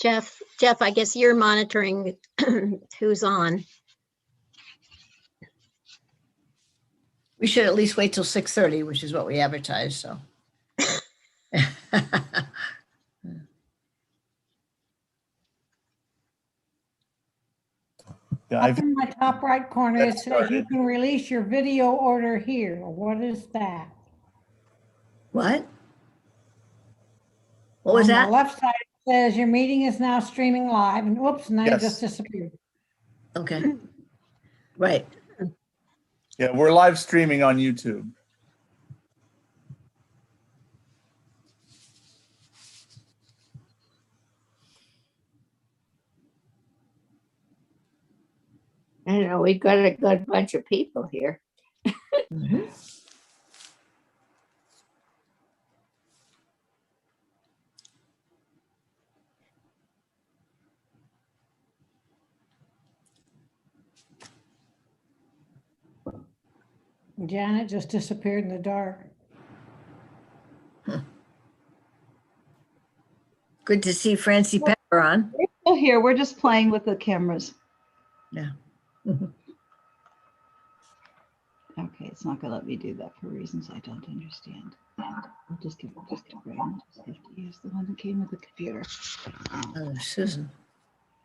Jeff, I guess you're monitoring who's on. We should at least wait till 6:30, which is what we advertised, so. Yeah, Up in my top right corner, it says you can release your video order here. What is that? What? What was On that? the left side, it says your meeting is now streaming live, and oops, now it Yes. just disappeared. Okay. Right. yeah, we're live streaming on YouTube. I don't know, we've got a good bunch of people here. Mhm. Janet just disappeared in the dark. Good to see Francie Pepper on. We're still here. We're just playing with the cameras. Yeah. Okay, it's not gonna let me do that for reasons I don't understand. I'll just give Graham. Just have to use the one that came with the computer Oh, Susan.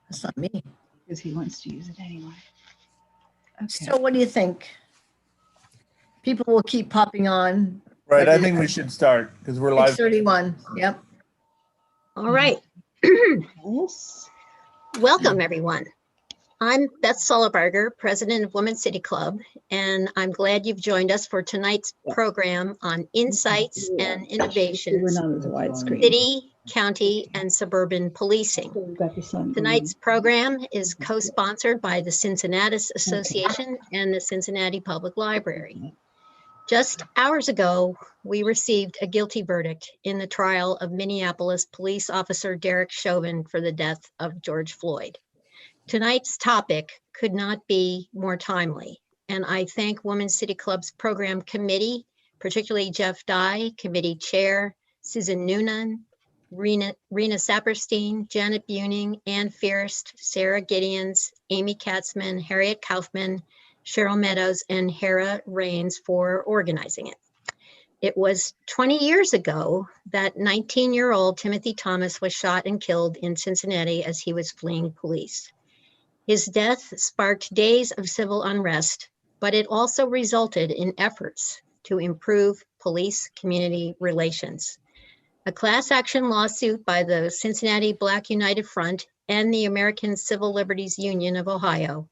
That's not me. because he wants to use it anyway. Okay. So what do you think? People will keep popping on. Right, I think we should start because we're live. 6:31. Yep. All right. Yes. Welcome, everyone. I'm Beth Sulleberger, president of Women's City Club, and I'm glad you've joined us for tonight's program on insights and We're innovations, not as a widescreen. city, county, and suburban policing. So we've got the sun. Tonight's program is co-sponsored by the Cincinnati Association and the Cincinnati Public Library. Just hours ago, we received a guilty verdict in the trial of Minneapolis police officer Derek Chauvin for the death of George Floyd. Tonight's topic could not be more timely, and I thank Women's City Club's program committee, particularly Jeff Dye, committee chair, Susan Noonan, Rena Saperstein, Janet Buning, Ann Fierst, Sarah Gideons, Amy Katzman, Harriet Kaufman, Cheryl Meadows, and Hera Rains for organizing it. It was 20 years ago that 19-year-old Timothy Thomas was shot and killed in Cincinnati as he was fleeing police. His death sparked days of civil unrest, but it also resulted in efforts to improve police-community relations. A class action lawsuit by the Cincinnati Black United Front and the American Civil Liberties Union of Ohio,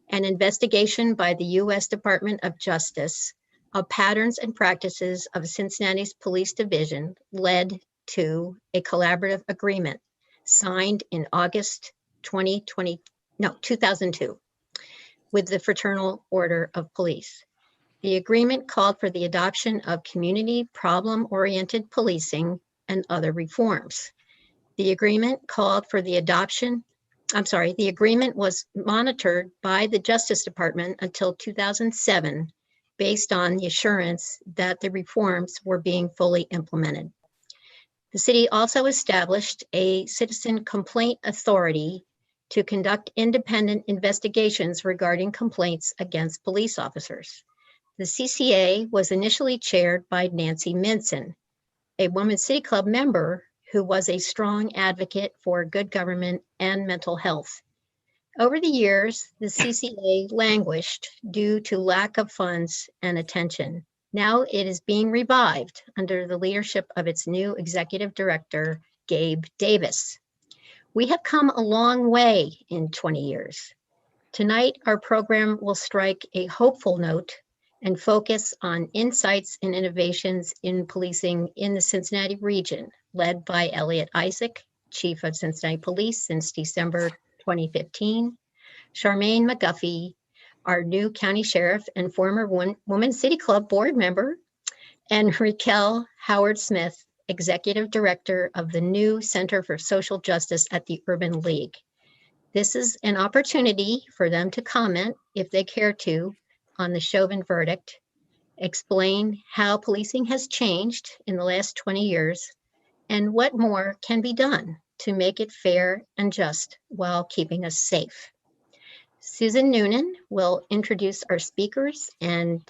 an investigation by the U.S. Department of Justice of patterns and practices of Cincinnati's police division led to a collaborative agreement signed in August 2002 with the Fraternal Order of Police. The agreement called for the adoption of community problem-oriented policing and other reforms. The agreement called for the adoption, the agreement was monitored by the Justice Department until 2007, based on the assurance that the reforms were being fully implemented. The city also established a citizen complaint authority to conduct independent investigations regarding complaints against police officers. The CCA was initially chaired by Nancy Minson, a Women's City Club member who was a strong advocate for good government and mental health. Over the years, the CCA languished due to lack of funds and attention. Now it is being revived under the leadership of its new executive director, Gabe Davis. We have come a long way in 20 years. Tonight, our program will strike a hopeful note and focus on insights and innovations in policing in the Cincinnati region, led by Elliot Isaac, Chief of Cincinnati Police since December 2015, Charmaine McGuffey, our new county sheriff and former Women's City Club board member, and Raquel Howard-Smith, Executive Director of the new Center for Social Justice at the Urban League. This is an opportunity for them to comment, if they care to, on the Chauvin verdict, explain how policing has changed in the last 20 years, and what more can be done to make it fair and just while keeping us safe. Susan Noonan will introduce our speakers, and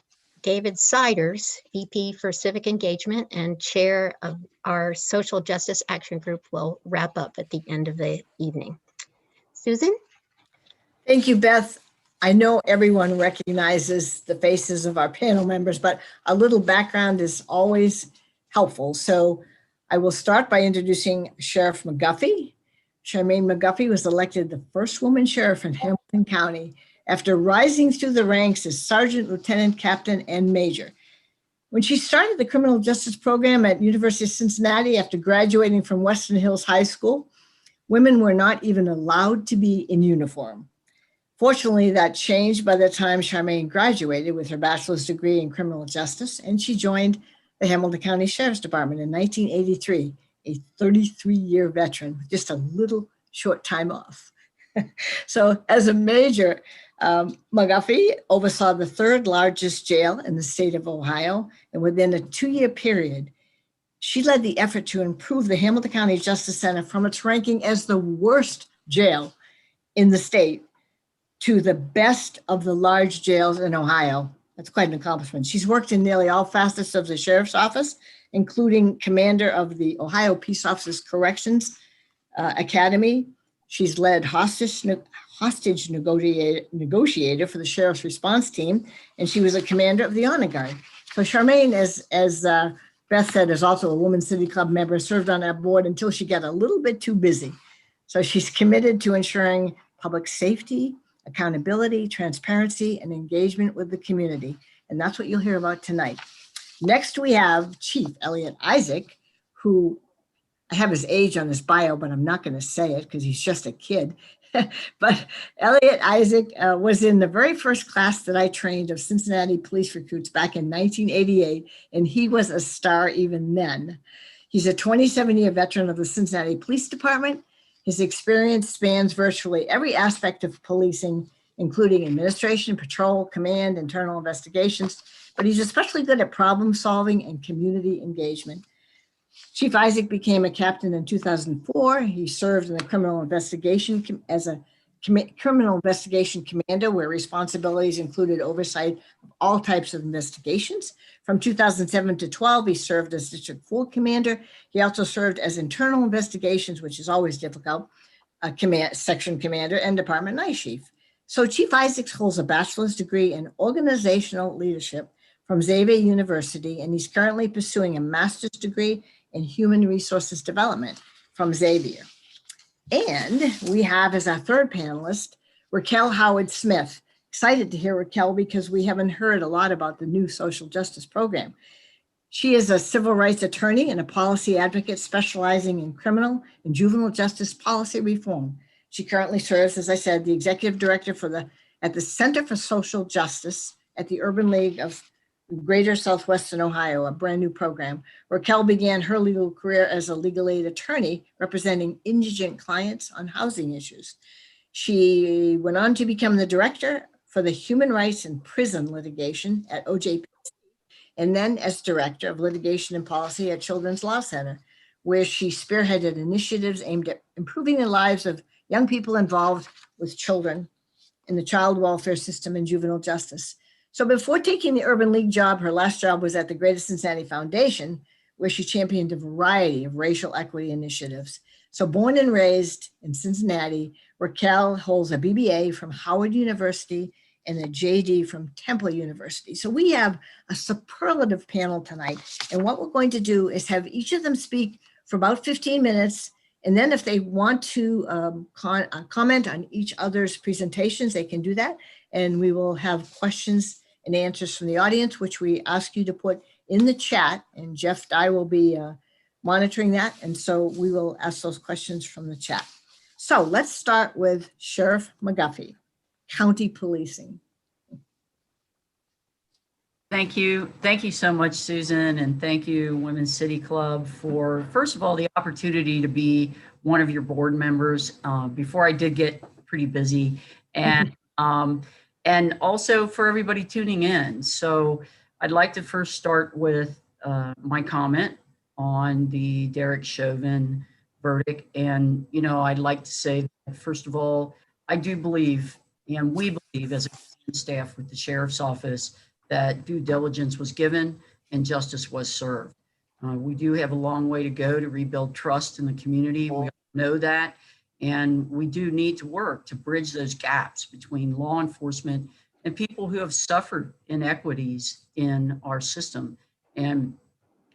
David Siders, VP for Civic Engagement and Chair of our Social Justice Action Group, will wrap up at the end of the evening. Susan? Thank you, Beth. I know everyone recognizes the faces of our panel members, but a little background is always helpful. So I will start by introducing Sheriff McGuffey. Charmaine McGuffey was elected the first woman sheriff in Hamilton County after rising through the ranks as sergeant, lieutenant, captain, and major. When she started the criminal justice program at University of Cincinnati after graduating from Western Hills High School, women were not even allowed to be in uniform. Fortunately, that changed by the time Charmaine graduated with her bachelor's degree in criminal justice, and she joined the Hamilton County Sheriff's Department in 1983, a 33-year veteran with just a little short time off. So as a major, McGuffey oversaw the third largest jail in the state of Ohio, and within a 2-year period, she led the effort to improve the Hamilton County Justice Center from its ranking as the worst jail in the state to the best of the large jails in Ohio. That's quite an accomplishment. She's worked in nearly all facets of the sheriff's office, including commander of the Ohio Peace Officers Corrections Academy. She's led hostage negotiator for the sheriff's response team, and she was a commander of the Honor Guard. So Charmaine, as Beth said, is also a Women's City Club member, served on our board until she got a little bit too busy. So she's committed to ensuring public safety, accountability, transparency, and engagement with the community. And that's what you'll hear about tonight. Next, we have Chief Elliot Isaac, who I have his age on his bio, but I'm not going to say it because he's just a kid. But Elliot Isaac was in the very first class that I trained of Cincinnati police recruits back in 1988, and he was a star even then. He's a 27-year veteran of the Cincinnati Police Department. His experience spans virtually every aspect of policing, including administration, patrol, command, internal investigations, but he's especially good at problem solving and community engagement. Chief Isaac became a captain in 2004. He served in the criminal investigation as a criminal investigation commander, where responsibilities included oversight of all types of investigations. From 2007 to 12, he served as District 4 commander. He also served as internal investigations, which is always difficult, section commander and department night chief. So Chief Isaacs holds a bachelor's degree in organizational leadership from Xavier University, and he's currently pursuing a master's degree in human resources development from Xavier. And we have as our third panelist, Raquel Howard Smith. Excited to hear Raquel because we haven't heard a lot about the new social justice program. She is a civil rights attorney and a policy advocate specializing in criminal and juvenile justice policy reform. She currently serves, as I said, the executive director at the Center for Social Justice at the Urban League of Greater Southwestern Ohio, a brand new program. Raquel began her legal career as a legal aid attorney representing indigent clients on housing issues. She went on to become the director for the human rights and prison litigation at OJP, and then as director of litigation and policy at Children's Law Center, where she spearheaded initiatives aimed at improving the lives of young people involved with children in the child welfare system and juvenile justice. So before taking the Urban League job, her last job was at the Greater Cincinnati Foundation, where she championed a variety of racial equity initiatives. So born and raised in Cincinnati, Raquel holds a BBA from Howard University and a JD from Temple University. So we have a superlative panel tonight. And what we're going to do is have each of them speak for about 15 minutes. And then if they want to comment on each other's presentations, they can do that. And we will have questions and answers from the audience, which we ask you to put in the chat. And Jeff Dye will be monitoring that. And so we will ask those questions from the chat. So let's start with Sheriff McGuffey, county policing. Thank you. Thank you so much, Susan. And thank you, Women's City Club, for, first of all, the opportunity to be one of your board members. Before I did get pretty busy, and also for everybody tuning in. So I'd like to first start with my comment on the Derek Chauvin verdict. And, you know, I'd like to say, that, first of all, I do believe, and we believe as a staff with the sheriff's office, that due diligence was given and justice was served. We do have a long way to go to rebuild trust in the community. We all know that. And we do need to work to bridge those gaps between law enforcement and people who have suffered inequities in our system. And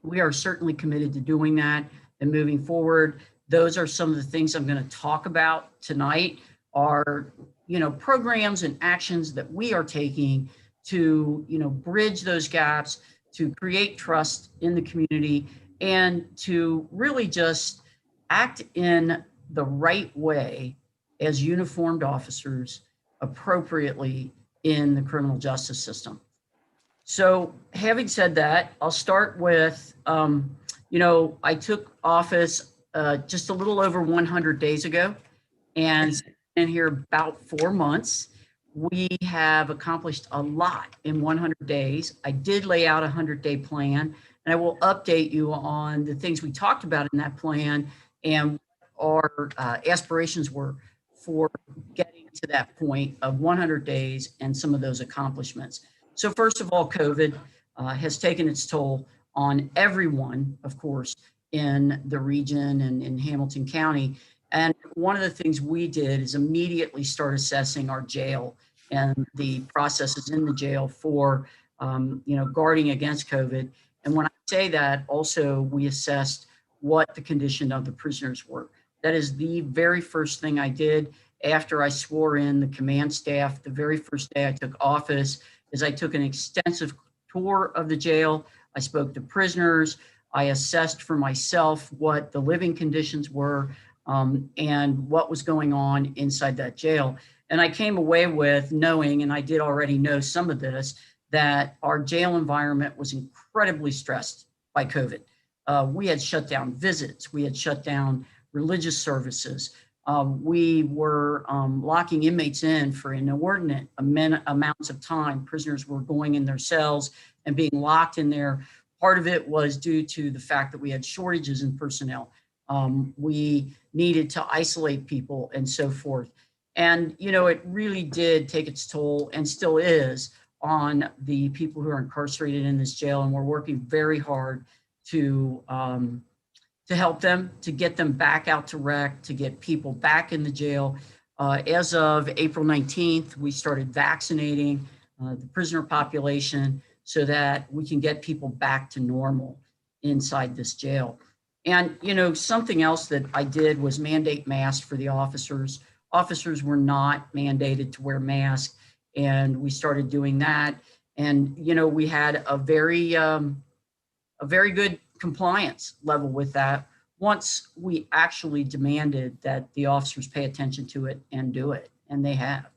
we are certainly committed to doing that and moving forward. Those are some of the things I'm going to talk about tonight are, you know, programs and actions that we are taking to, you know, bridge those gaps, to create trust in the community, and to really just act in the right way as uniformed officers appropriately in the criminal justice system. So having said that, I'll start with, you know, I took office just a little over 100 days ago, and in here about 4 months. We have accomplished a lot in 100 days. I did lay out a 100-day plan, and I will update you on the things we talked about in that plan and our aspirations were for getting to that point of 100 days and some of those accomplishments. So first of all, COVID has taken its toll on everyone, of course, in the region and in Hamilton County. And one of the things we did is immediately start assessing our jail and the processes in the jail for, you know, guarding against COVID. And when I say that, also we assessed what the condition of the prisoners were. That is the very first thing I did after I swore in the command staff. The very first day I took office is I took an extensive tour of the jail. I spoke to prisoners. I assessed for myself what the living conditions were and what was going on inside that jail. And I came away with knowing, and I did already know some of this, that our jail environment was incredibly stressed by COVID. We had shut down visits. We had shut down religious services. We were locking inmates in for inordinate amounts of time. Prisoners were going in their cells and being locked in there. Part of it was due to the fact that we had shortages in personnel. We needed to isolate people and so forth. And, you know, it really did take its toll and still is on the people who are incarcerated in this jail. And we're working very hard to help them, to get them back out to rec, to get people back in the jail. As of April 19th, we started vaccinating the prisoner population so that we can get people back to normal inside this jail. And, you know, something else that I did was mandate masks for the officers. Officers were not mandated to wear masks, and we started doing that. And, you know, we had a very good compliance level with that once we actually demanded that the officers pay attention to it and do it, and they have.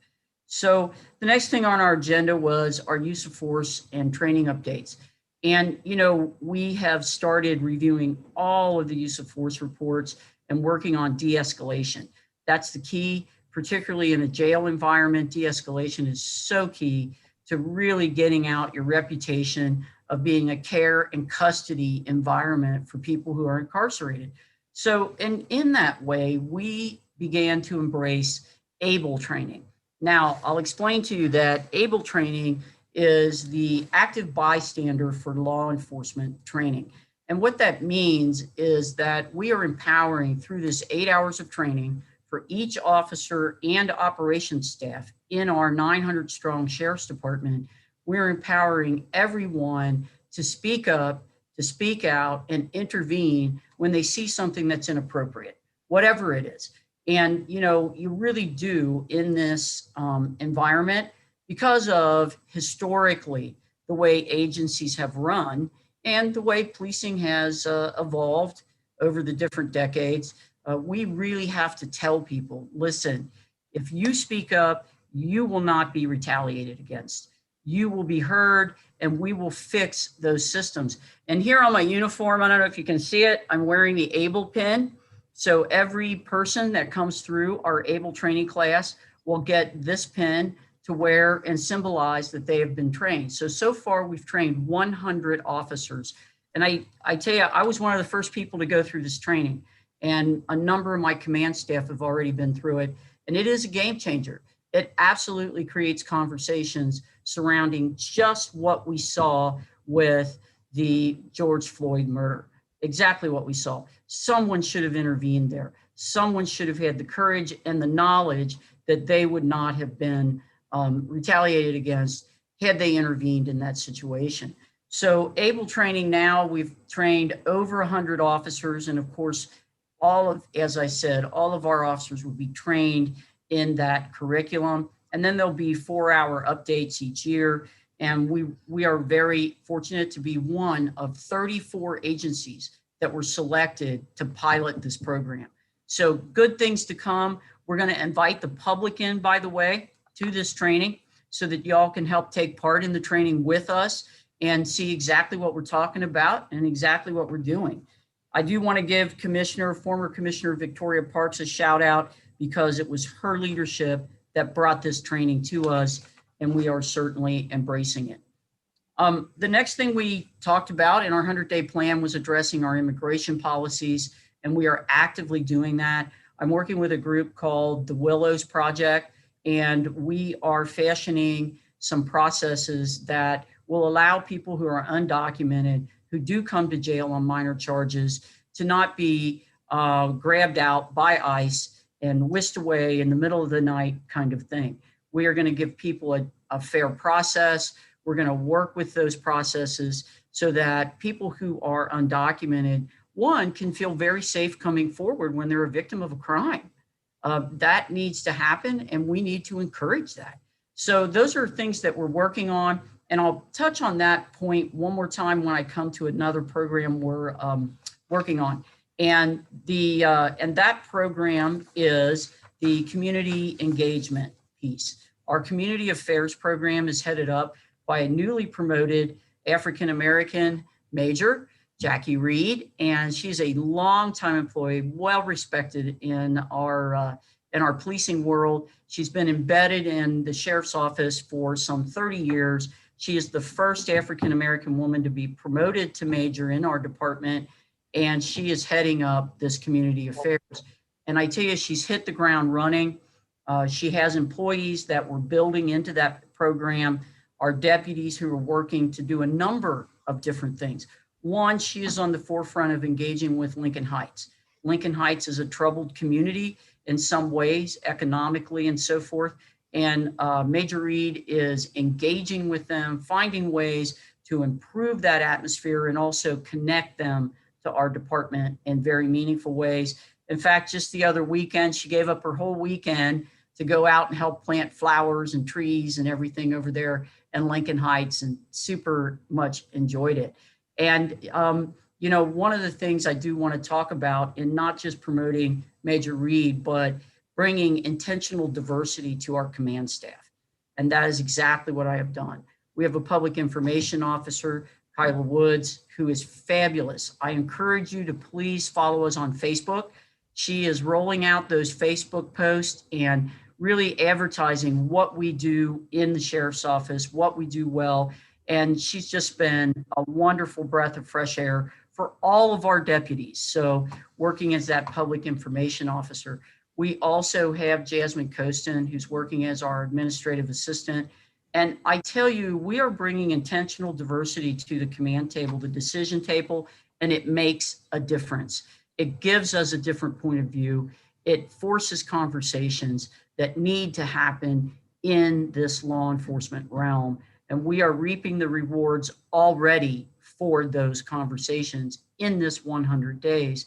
So the next thing on our agenda was our use of force and training updates. And, you know, we have started reviewing all of the use of force reports and working on de-escalation. That's the key, particularly in a jail environment. De-escalation is so key to really getting out your reputation of being a care and custody environment for people who are incarcerated. So, and in that way, we began to embrace ABLE training. Now, I'll explain to you that ABLE training is the active bystander for law enforcement training. And what that means is that we are empowering through this 8 hours of training for each officer and operations staff in our 900 strong sheriff's department. We're empowering everyone to speak up, to speak out, and intervene when they see something that's inappropriate, whatever it is. And, you know, you really do in this environment, because of historically the way agencies have run and the way policing has evolved over the different decades, we really have to tell people, listen, if you speak up, you will not be retaliated against. You will be heard, and we will fix those systems. And here on my uniform, I don't know if you can see it, I'm wearing the ABLE pin. So every person that comes through our ABLE training class will get this pin to wear and symbolize that they have been trained. So far we've trained 100 officers. And I tell you, I was one of the first people to go through this training. And a number of my command staff have already been through it. And it is a game changer. It absolutely creates conversations surrounding just what we saw with the George Floyd murder. Exactly what we saw. Someone should have intervened there. Someone should have had the courage and the knowledge that they would not have been retaliated against had they intervened in that situation. So ABLE training now, we've trained over 100 officers. And of course, as I said, all of our officers will be trained in that curriculum. And then there'll be 4-hour updates each year. And we are very fortunate to be one of 34 agencies that were selected to pilot this program. So good things to come. We're going to invite the public in, by the way, to this training so that y'all can help take part in the training with us and see exactly what we're talking about and exactly what we're doing. I do want to give former Commissioner Victoria Parks a shout out because it was her leadership that brought this training to us, and we are certainly embracing it. The next thing we talked about in our 100-day plan was addressing our immigration policies, and we are actively doing that. I'm working with a group called the Willows Project, and we are fashioning some processes that will allow people who are undocumented, who do come to jail on minor charges, to not be grabbed out by ICE and whisked away in the middle of the night kind of thing. We are going to give people a fair process. We're going to work with those processes so that people who are undocumented, one, can feel very safe coming forward when they're a victim of a crime. That needs to happen, and we need to encourage that. So those are things that we're working on, and I'll touch on that point one more time when I come to another program we're working on. And that program is the community engagement piece. Our community affairs program is headed up by a newly promoted African-American major, Jackie Reed, and she's a longtime employee, well respected in our policing world. She's been embedded in the sheriff's office for some 30 years. She is the first African-American woman to be promoted to major in our department, and she is heading up this community affairs. And I tell you, she's hit the ground running. She has employees that we're building into that program, our deputies who are working to do a number of different things. One, she is on the forefront of engaging with Lincoln Heights. Lincoln Heights is a troubled community in some ways, economically and so forth. And Major Reed is engaging with them, finding ways to improve that atmosphere and also connect them to our department in very meaningful ways. In fact, just the other weekend, she gave up her whole weekend to go out and help plant flowers and trees and everything over there in Lincoln Heights, and super much enjoyed it. And, one of the things I do want to talk about in not just promoting Major Reed, but bringing intentional diversity to our command staff. And that is exactly what I have done. We have a public information officer, Kyla Woods, who is fabulous. I encourage you to please follow us on Facebook. She is rolling out those Facebook posts and really advertising what we do in the sheriff's office, what we do well. And she's just been a wonderful breath of fresh air for all of our deputies. So working as that public information officer. We also have Jasmine Costin, who's working as our administrative assistant. And I tell you, we are bringing intentional diversity to the command table, the decision table, and it makes a difference. It gives us a different point of view. It forces conversations that need to happen in this law enforcement realm. And we are reaping the rewards already for those conversations in this 100 days.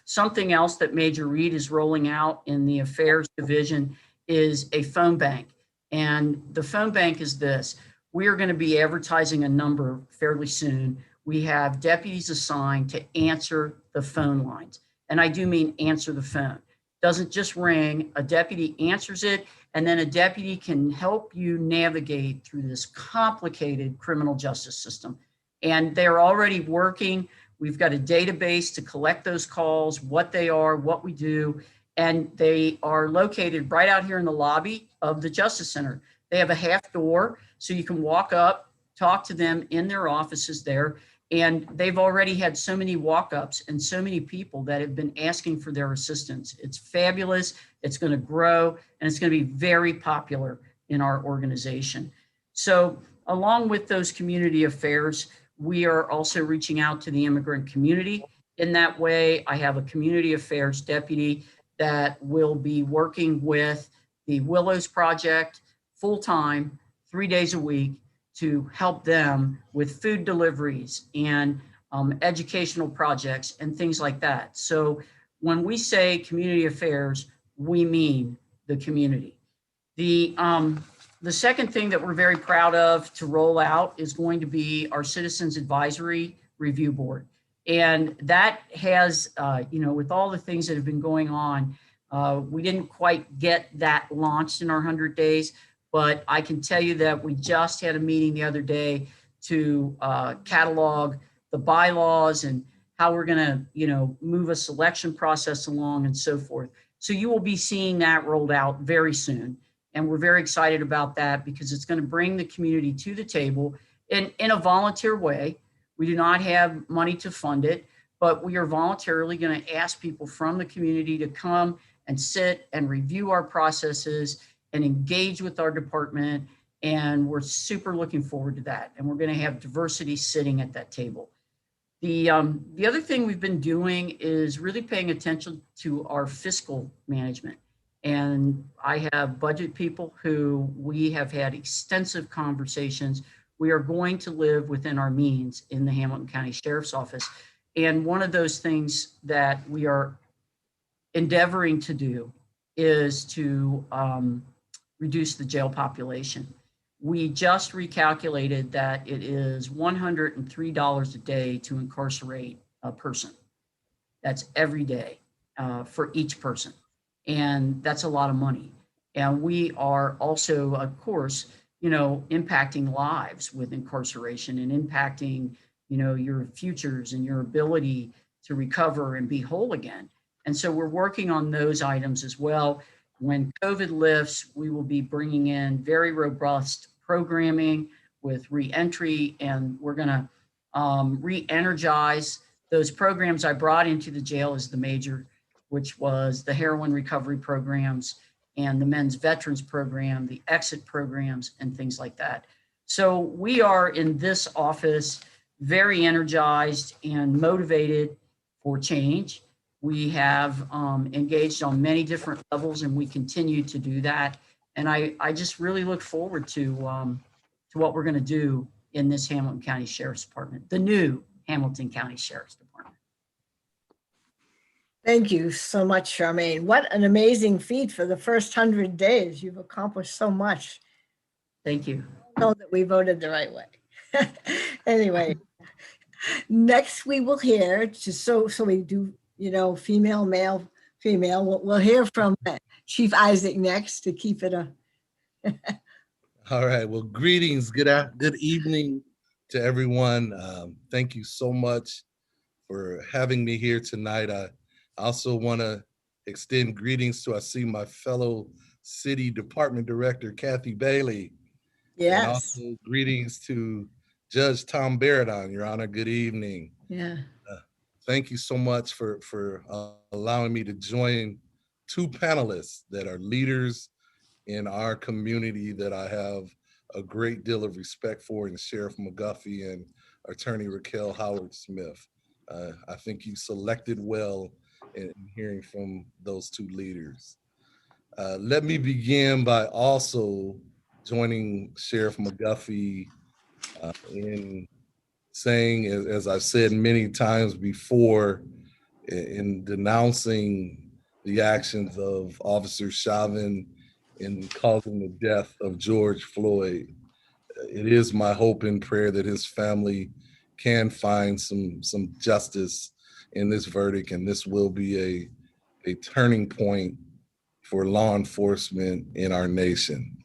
Something else that Major Reed is rolling out in the affairs division is a phone bank. And the phone bank is this. We are going to be advertising a number fairly soon. We have deputies assigned to answer the phone lines. And I do mean answer the phone. Doesn't just ring, a deputy answers it, and then a deputy can help you navigate through this complicated criminal justice system. And they're already working. We've got a database to collect those calls, what they are, what we do, and they are located right out here in the lobby of the Justice Center. They have a half door, so you can walk up, talk to them in their offices there, And they've already had so many walk-ups and so many people that have been asking for their assistance. It's fabulous. It's going to grow, and it's going to be very popular in our organization. So along with those community affairs, we are also reaching out to the immigrant community. In that way, I have a community affairs deputy that will be working with the Willows Project full-time, 3 days a week, to help them with food deliveries and educational projects and things like that. So when we say community affairs, we mean the community. The second thing that we're very proud of to roll out is going to be our Citizens Advisory Review Board. And that has, with all the things that have been going on, we didn't quite get that launched in our 100 days, but I can tell you that we just had a meeting the other day to catalog the bylaws and how we're going to, move a selection process along and so forth. So you will be seeing that rolled out very soon. And we're very excited about that because it's going to bring the community to the table in a volunteer way. We do not have money to fund it, but we are voluntarily going to ask people from the community to come and sit and review our processes and engage with our department. And we're super looking forward to that. And we're going to have diversity sitting at that table. The other thing we've been doing is really paying attention to our fiscal management. And I have budget people who we have had extensive conversations. We are going to live within our means in the Hamilton County Sheriff's Office. And one of those things that we are endeavoring to do is to reduce the jail population. We just recalculated that it is $103 a day to incarcerate a person. That's every day for each person. And that's a lot of money. And we are also, of course, impacting lives with incarceration and impacting, your futures and your ability to recover and be whole again. And so we're working on those items as well. When COVID lifts, we will be bringing in very robust programming with reentry, and we're going to re-energize those programs I brought into the jail as the major, which was the heroin recovery programs and the men's veterans program, the exit programs, and things like that. So we are in this office very energized and motivated for change. We have engaged on many different levels, and we continue to do that. And I just really look forward to what we're going to do in this Hamilton County Sheriff's Department, the new Hamilton County Sheriff's Department. Thank you so much, Charmaine. What an amazing feat for the first 100 days. You've accomplished so much. Thank you. I know that we voted the right way. Anyway, next we will hear, so we do, female, male, female. We'll hear from Chief Isaac next to keep it a. All right. Well, greetings. Good evening to everyone. Thank you so much for having me here tonight. I also want to extend greetings to, I see my fellow city department director, Kathy Bailey. Yes. And also greetings to Judge Tom Baradon, Your Honor. Good evening. Yeah. Thank you so much for allowing me to join two panelists that are leaders in our community that I have a great deal of respect for, in Sheriff McGuffey and Attorney Raquel Howard Smith. I think you selected well in hearing from those two leaders. Let me begin by also joining Sheriff McGuffey in saying, as I've said many times before, in denouncing the actions of Officer Chauvin in causing the death of George Floyd. It is my hope and prayer that his family can find some justice in this verdict, and this will be a turning point for law enforcement in our nation.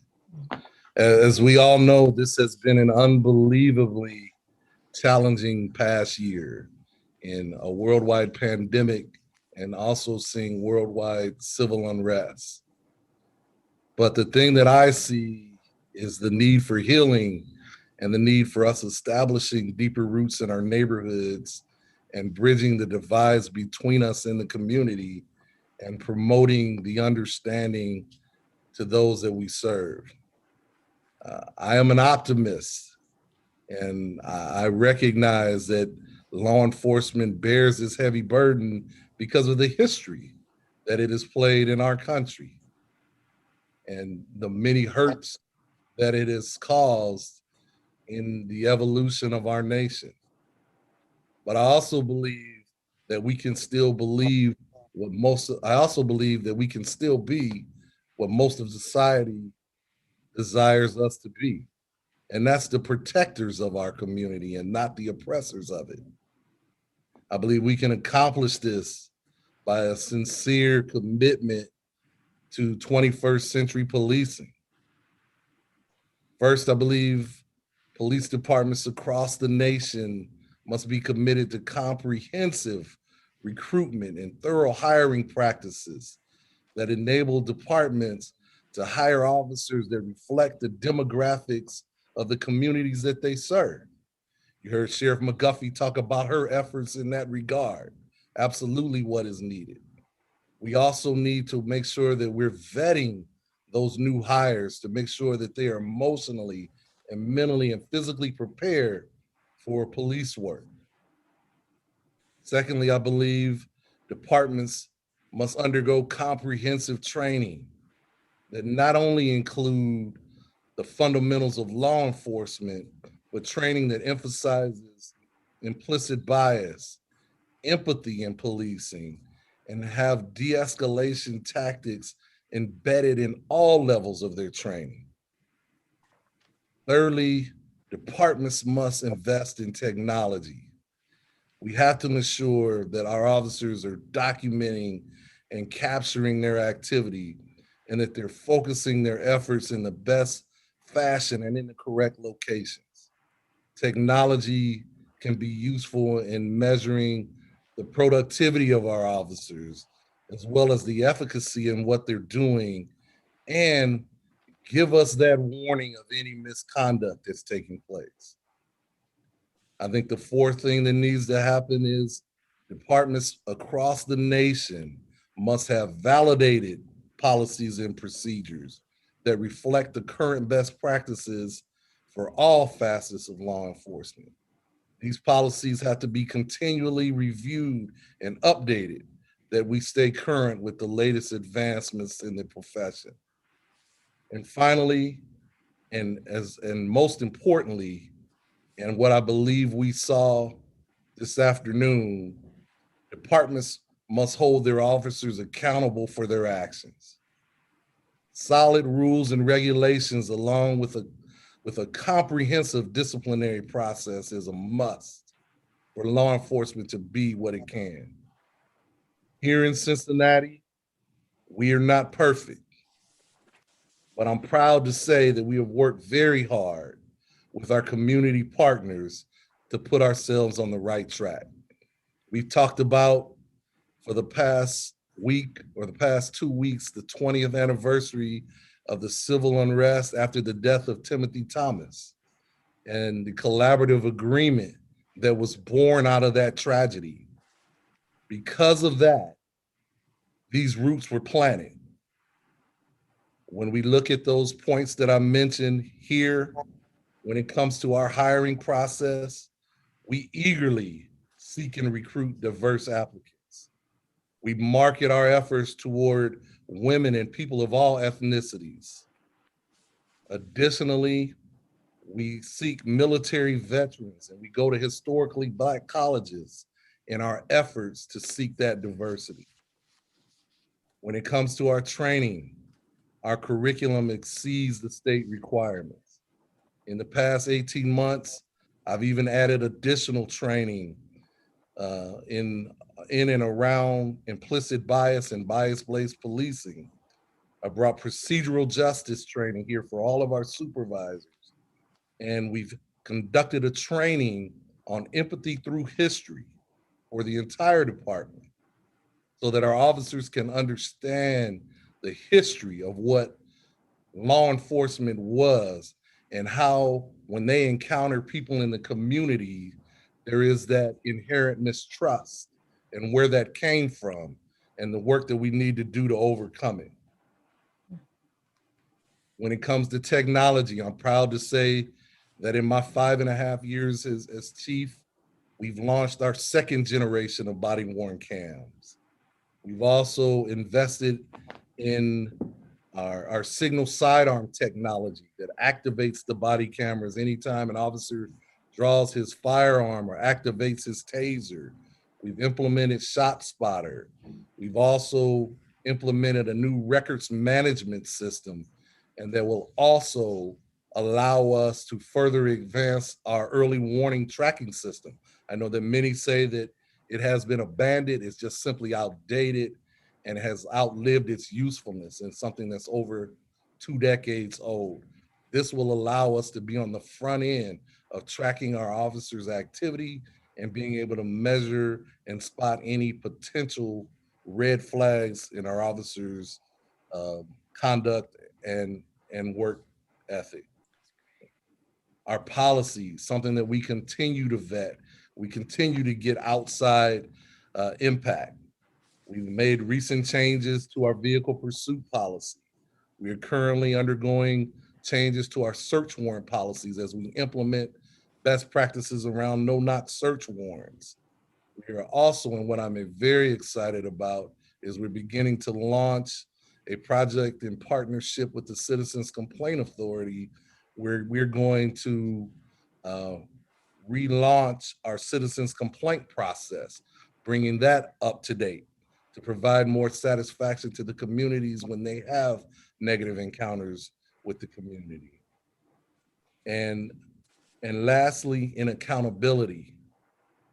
As we all know, this has been an unbelievably challenging past year in a worldwide pandemic and also seeing worldwide civil unrest. But the thing that I see is the need for healing and the need for us establishing deeper roots in our neighborhoods and bridging the divides between us and the community and promoting the understanding to those that we serve. I am an optimist, and I recognize that law enforcement bears this heavy burden because of the history that it has played in our country and the many hurts that it has caused in the evolution of our nation. But I also believe that we can still believe I also believe that we can still be what most of society desires us to be. And that's the protectors of our community and not the oppressors of it. I believe we can accomplish this by a sincere commitment to 21st century policing. First, I believe police departments across the nation must be committed to comprehensive recruitment and thorough hiring practices that enable departments to hire officers that reflect the demographics of the communities that they serve. You heard Sheriff McGuffey talk about her efforts in that regard. Absolutely what is needed. We also need to make sure that we're vetting those new hires to make sure that they are emotionally and mentally and physically prepared for police work. Secondly, I believe departments must undergo comprehensive training that not only include the fundamentals of law enforcement, but training that emphasizes implicit bias, empathy in policing, and have de-escalation tactics embedded in all levels of their training. Thirdly, departments must invest in technology. We have to ensure that our officers are documenting and capturing their activity and that they're focusing their efforts in the best fashion and in the correct locations. Technology can be useful in measuring the productivity of our officers, as well as the efficacy in what they're doing, and give us that warning of any misconduct that's taking place. I think the fourth thing that needs to happen is departments across the nation must have validated policies and procedures that reflect the current best practices for all facets of law enforcement. These policies have to be continually reviewed and updated that we stay current with the latest advancements in the profession. And finally, and most importantly, and what I believe we saw this afternoon, departments must hold their officers accountable for their actions. Solid rules and regulations along with a comprehensive disciplinary process is a must for law enforcement to be what it can. Here in Cincinnati, we are not perfect, but I'm proud to say that we have worked very hard with our community partners to put ourselves on the right track. We've talked about for the past week or the past 2 weeks, the 20th anniversary of the civil unrest after the death of Timothy Thomas and the collaborative agreement that was born out of that tragedy. Because of that, these roots were planted. When we look at those points that I mentioned here, when it comes to our hiring process, we eagerly seek and recruit diverse applicants. We market our efforts toward women and people of all ethnicities. Additionally, we seek military veterans and we go to historically Black colleges in our efforts to seek that diversity. When it comes to our training, our curriculum exceeds the state requirements. In the past 18 months, I've even added additional training in and around implicit bias and bias-based policing. I brought procedural justice training here for all of our supervisors. And we've conducted a training on empathy through history for the entire department so that our officers can understand the history of what law enforcement was and how when they encounter people in the community, there is that inherent mistrust and where that came from and the work that we need to do to overcome it. When it comes to technology, I'm proud to say that in my 5.5 years as chief, we've launched our second generation of body worn cams. We've also invested in our signal sidearm technology that activates the body cameras anytime an officer draws his firearm or activates his taser. We've implemented Shot Spotter. We've also implemented a new records management system, and that will also allow us to further advance our early warning tracking system. I know that many say that it has been abandoned, it's just simply outdated and has outlived its usefulness, and something that's over 2 decades old. This will allow us to be on the front end of tracking our officers' activity and being able to measure and spot any potential red flags in our officers' conduct and work ethic. Our policies, something that we continue to vet, we continue to get outside impact. We've made recent changes to our vehicle pursuit policy. We are currently undergoing changes to our search warrant policies as we implement best practices around no-knock search warrants. We are also, and what I'm very excited about, is we're beginning to launch a project in partnership with the Citizens Complaint Authority, where we're going to relaunch our citizens complaint process, bringing that up to date to provide more satisfaction to the communities when they have negative encounters with the community. And lastly, in accountability,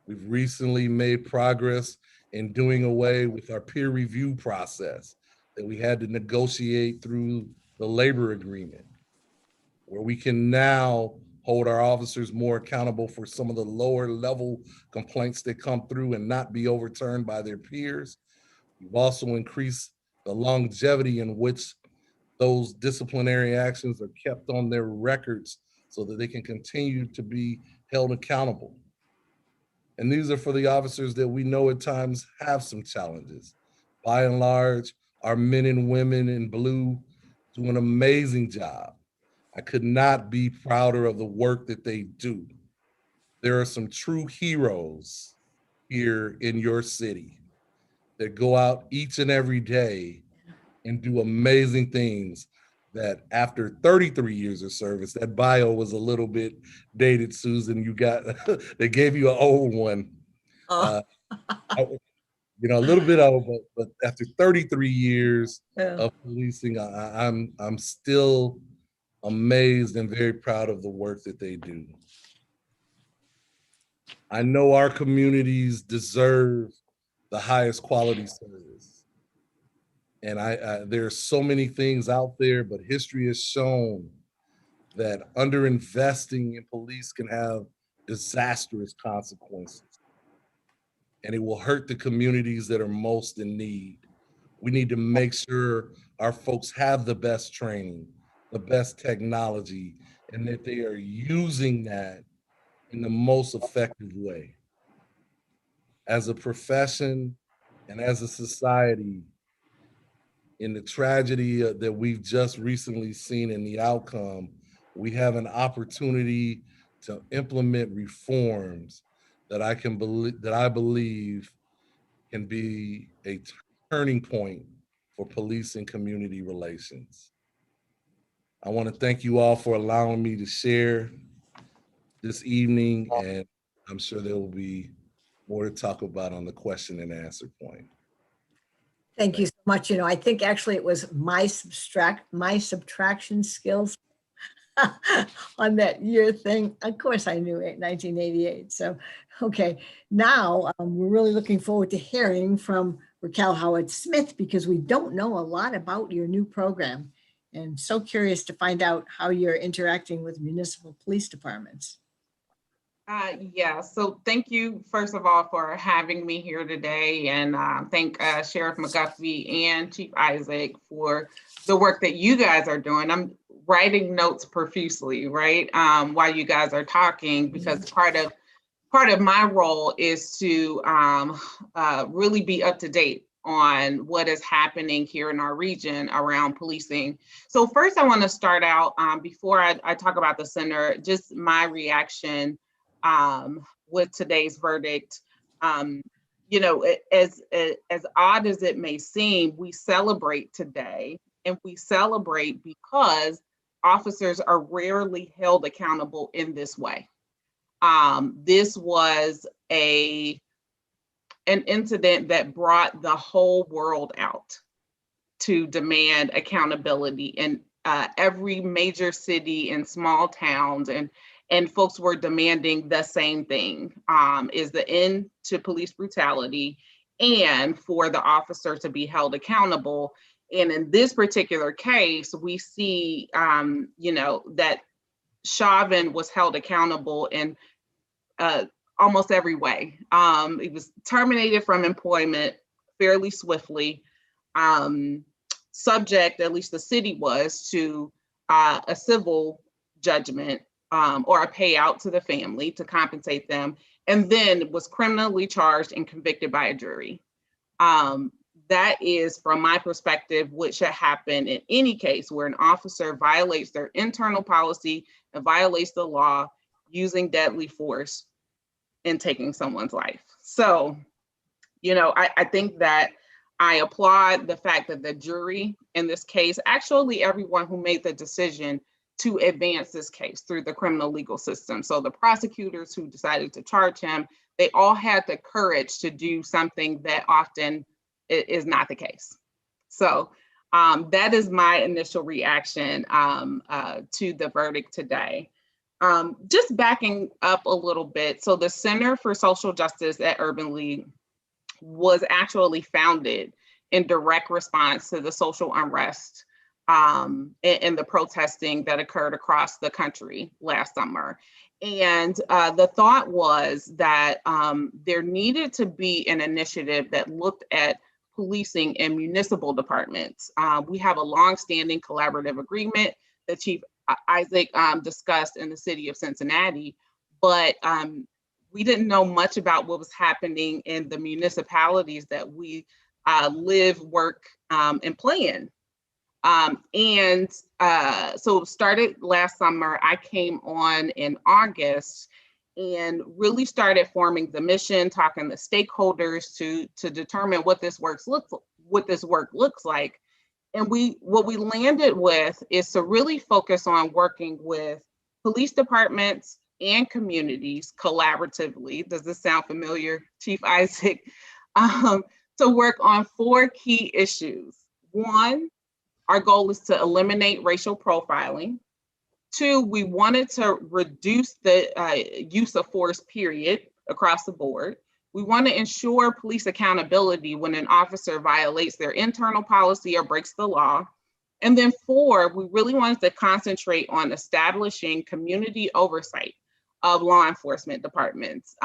we've recently made progress in doing away with our peer review process that we had to negotiate through the labor agreement, where we can now hold our officers more accountable for some of the lower level complaints that come through and not be overturned by their peers. We've also increased the longevity in which those disciplinary actions are kept on their records so that they can continue to be held accountable. And these are for the officers that we know at times have some challenges. By and large, our men and women in blue do an amazing job. I could not be prouder of the work that they do. There are some true heroes here in your city that go out each and every day and do amazing things that after 33 years of service, that bio was a little bit dated, Susan. You got, they gave you an old one. Oh. A little bit old, but after 33 years Yeah. of policing, I'm still amazed and very proud of the work that they do. I know our communities deserve the highest quality service. And there are so many things out there, but history has shown that underinvesting in police can have disastrous consequences. And it will hurt the communities that are most in need. We need to make sure our folks have the best training, the best technology, and that they are using that in the most effective way. As a profession and as a society, in the tragedy that we've just recently seen in the outcome, we have an opportunity to implement reforms that I believe can be a turning point for police and community relations. I want to thank you all for allowing me to share this evening, and I'm sure there will be more to talk about on the question and answer point. Thank you so much. I think actually it was my subtraction skills on that year thing. Of course I knew it, 1988. So, okay. Now we're really looking forward to hearing from Raquel Howard-Smith, because we don't know a lot about your new program, and so curious to find out how you're interacting with municipal police departments. Yeah, so thank you, first of all, for having me here today, and thank Sheriff McGuffey and Chief Isaac for the work that you guys are doing. I'm writing notes profusely, right? While you guys are talking, because part of my role is to really be up to date on what is happening here in our region around policing. So first I want to start out, before I talk about the center, just my reaction with today's verdict. You know, as odd as it may seem, we celebrate today, and we celebrate because officers are rarely held accountable in this way. This was an incident that brought the whole world out to demand accountability in every major city and small towns, and folks were demanding the same thing, is the end to police brutality and for the officer to be held accountable. And in this particular case, we see, you know, that Chauvin was held accountable in almost every way. He was terminated from employment fairly swiftly, subject, at least the city was, to a civil judgment or a payout to the family to compensate them, and then was criminally charged and convicted by a jury. That is, from my perspective, what should happen in any case where an officer violates their internal policy and violates the law using deadly force in taking someone's life. So, you know, I think that I applaud the fact that the jury in this case, actually everyone who made the decision to advance this case through the criminal legal system. So the prosecutors who decided to charge him, they all had the courage to do something that often is not the case. So that is my initial reaction to the verdict today. Just backing up a little bit. So the Center for Social Justice at Urban League was actually founded in direct response to the social unrest and the protesting that occurred across the country last summer. And the thought was that there needed to be an initiative that looked at policing in municipal departments. We have a longstanding collaborative agreement that Chief Isaac discussed in the city of Cincinnati, but we didn't know much about what was happening in the municipalities that we live, work, and play in. So it started last summer. I came on in August and really started forming the mission, talking to stakeholders to determine what this work looks like. And what we landed with is to really focus on working with police departments and communities collaboratively. Does this sound familiar, Chief Isaac? To work on 4 key issues. 1, our goal is to eliminate racial profiling. 2, we wanted to reduce the use of force, period, across the board. We want to ensure police accountability when an officer violates their internal policy or breaks the law. And then 4, we really wanted to concentrate on establishing community oversight of law enforcement departments.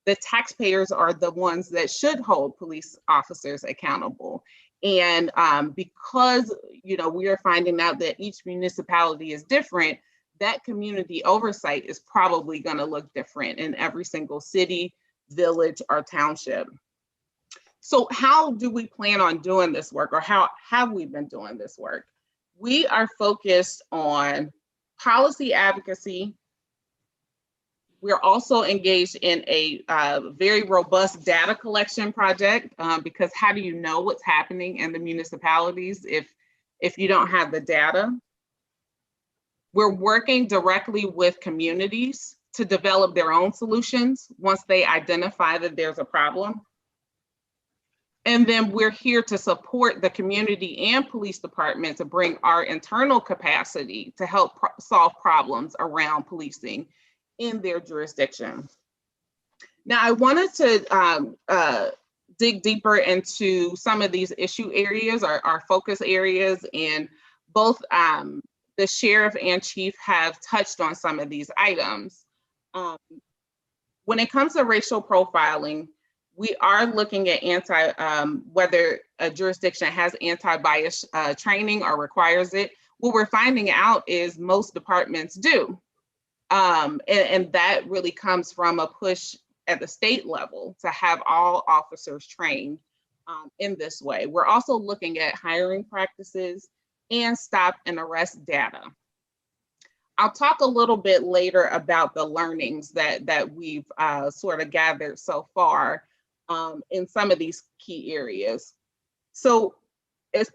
The taxpayers are the ones that should hold police officers accountable. And because, you know, we are finding out that each municipality is different, that community oversight is probably going to look different in every single city, village, or township. So how do we plan on doing this work, or how have we been doing this work? We are focused on policy advocacy. We're also engaged in a very robust data collection project because how do you know what's happening in the municipalities if you don't have the data? We're working directly with communities to develop their own solutions once they identify that there's a problem. And then we're here to support the community and police department to bring our internal capacity to help solve problems around policing in their jurisdiction. Now, I wanted to dig deeper into some of these issue areas, our focus areas, and both the sheriff and chief have touched on some of these items. When it comes to racial profiling, we are looking at whether a jurisdiction has anti-bias training or requires it. what we're finding out is most departments do. And that really comes from a push at the state level to have all officers trained in this way. We're also looking at hiring practices and stop and arrest data. I'll talk a little bit later about the learnings that we've sort of gathered so far in some of these key areas. So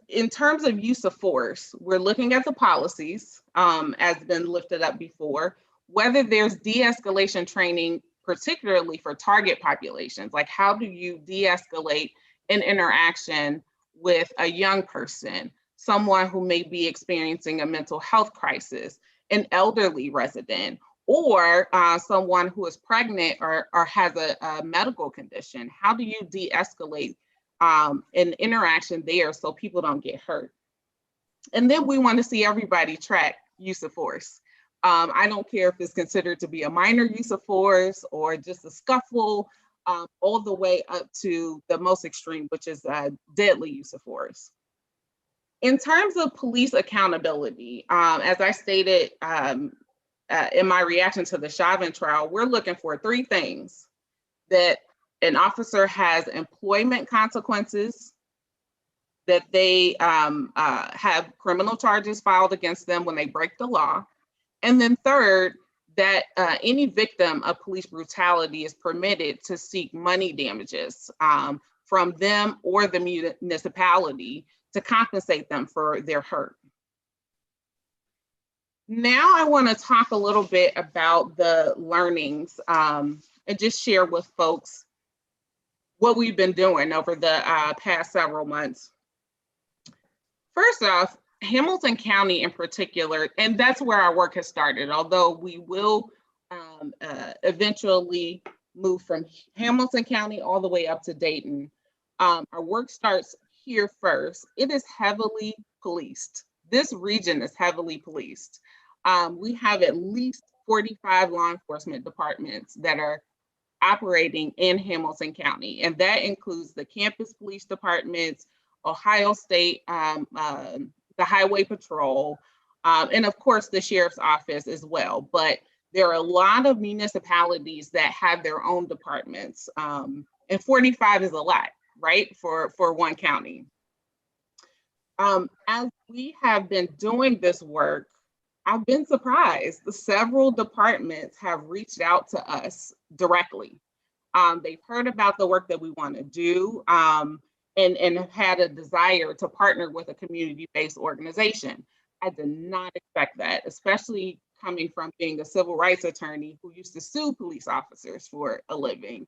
in terms of use of force, we're looking at the policies as been lifted up before, whether there's de-escalation training, particularly for target populations, like how do you de-escalate an interaction with a young person, someone who may be experiencing a mental health crisis, an elderly resident, or someone who is pregnant or has a medical condition. How do you de-escalate an interaction there so people don't get hurt? And then we want to see everybody track use of force. I don't care if it's considered to be a minor use of force or just a scuffle, all the way up to the most extreme, which is deadly use of force. In terms of police accountability, as I stated in my reaction to the Chauvin trial, we're looking for three things: that an officer has employment consequences, that they have criminal charges filed against them when they break the law, and then third, that any victim of police brutality is permitted to seek money damages from them or the municipality to compensate them for their hurt. Now I want to talk a little bit about the learnings and just share with folks what we've been doing over the past several months. First off, Hamilton County in particular, and that's where our work has started, although we will eventually move from Hamilton County all the way up to Dayton. Our work starts here first. It is heavily policed. This region is heavily policed. We have at least 45 law enforcement departments that are operating in Hamilton County, and that includes the campus police departments, Ohio State, the Highway Patrol, and of course the Sheriff's Office as well. But there are a lot of municipalities that have their own departments, and 45 is a lot, right, for one county. As we have been doing this work, I've been surprised. Several departments have reached out to us directly. They've heard about the work that we want to do and have had a desire to partner with a community-based organization. I did not expect that, especially coming from being a civil rights attorney who used to sue police officers for a living.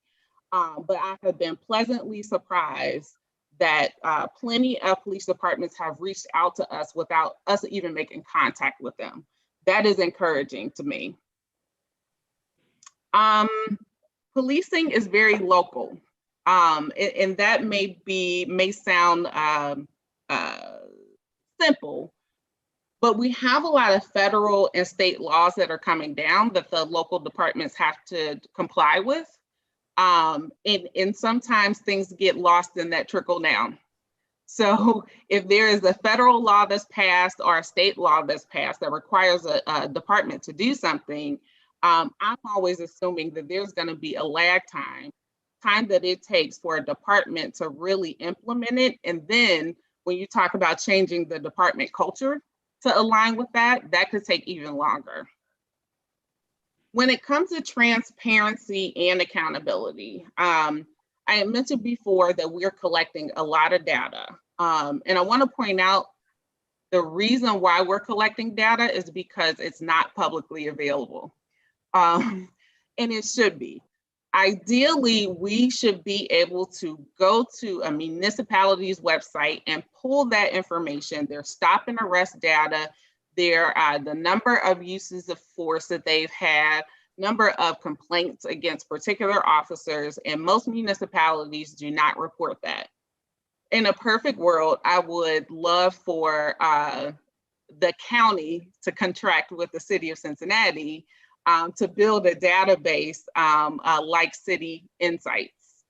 But I have been pleasantly surprised that plenty of police departments have reached out to us without us even making contact with them. That is encouraging to me. Policing is very local, and that may sound simple, but we have a lot of federal and state laws that are coming down that the local departments have to comply with. And sometimes things get lost in that trickle down. So if there is a federal law that's passed or a state law that's passed that requires a department to do something, I'm always assuming that there's going to be a lag time that it takes for a department to really implement it. And then when you talk about changing the department culture to align with that, that could take even longer. When it comes to transparency and accountability, I had mentioned before that we're collecting a lot of data. And I want to point out the reason why we're collecting data is because it's not publicly available. And it should be. Ideally, we should be able to go to a municipality's website and pull that information, their stop and arrest data, the number of uses of force that they've had, number of complaints against particular officers, and most municipalities do not report that. In a perfect world, I would love for the county to contract with the city of Cincinnati to build a database like City Insights,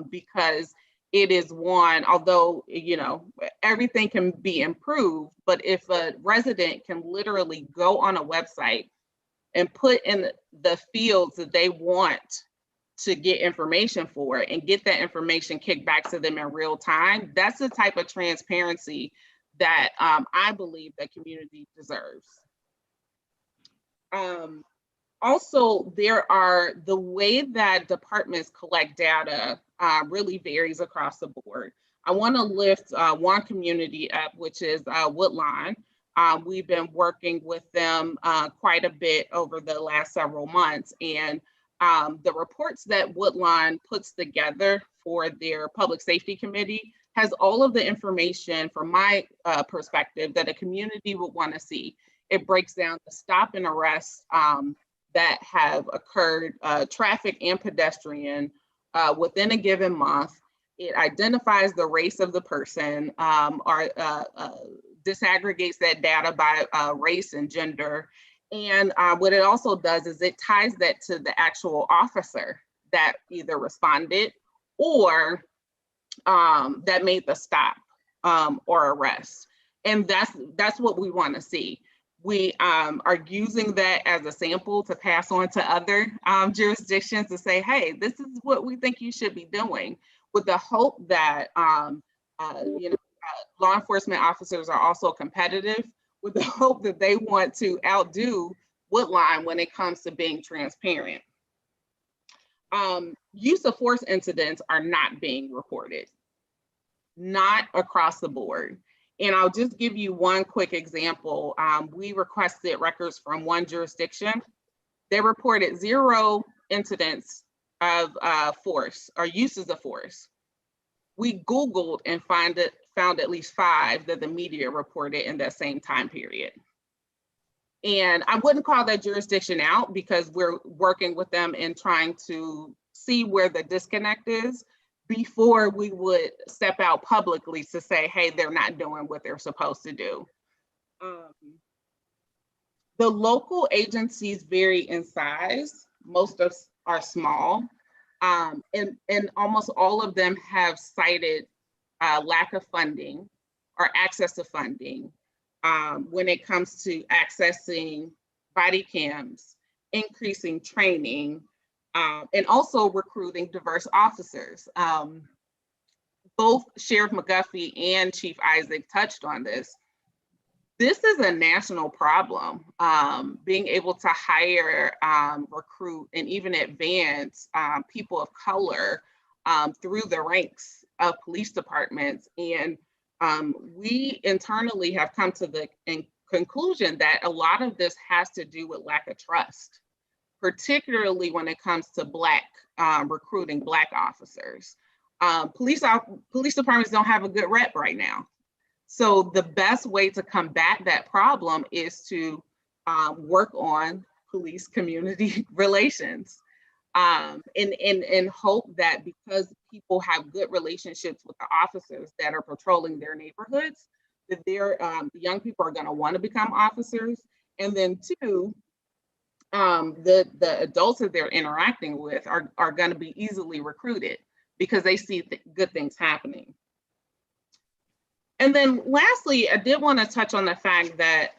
because it is one, although, you know, everything can be improved, but if a resident can literally go on a website and put in the fields that they want to get information for and get that information kicked back to them in real time, that's the type of transparency that I believe that community deserves. Also, the way that departments collect data really varies across the board. I want to lift one community up, which is Woodlawn. We've been working with them quite a bit over the last several months, and the reports that Woodlawn puts together for their public safety committee has all of the information from my perspective that a community would want to see. It breaks down the stop and arrest that have occurred, traffic and pedestrian, within a given month. It identifies the race of the person, or disaggregates that data by race and gender. And what it also does is it ties that to the actual officer that either responded or that made the stop or arrest. And that's what we want to see. We are using that as a sample to pass on to other jurisdictions to say, hey, this is what we think you should be doing, with the hope that law enforcement officers are also competitive, with the hope that they want to outdo Woodlawn when it comes to being transparent. Use of force incidents are not being reported, not across the board. And I'll just give you one quick example. We requested records from one jurisdiction. They reported 0 incidents of force or uses of force. We Googled and found at least 5 that the media reported in that same time period. And I wouldn't call that jurisdiction out because we're working with them and trying to see where the disconnect is before we would step out publicly to say, hey, they're not doing what they're supposed to do. The local agencies vary in size. Most of us are small, and almost all of them have cited lack of funding or access to funding when it comes to accessing body cams, increasing training, and also recruiting diverse officers. Both Sheriff McGuffey and Chief Isaac touched on this. This is a national problem, being able to hire, recruit, and even advance people of color through the ranks of police departments. And we internally have come to the conclusion that a lot of this has to do with lack of trust, particularly when it comes to recruiting Black officers. Police departments don't have a good rep right now. So the best way to combat that problem is to work on police community relations, and hope that because people have good relationships with the officers that are patrolling their neighborhoods, that their young people are going to want to become officers. And then 2, the adults that they're interacting with are going to be easily recruited because they see good things happening. And then lastly, I did want to touch on the fact that,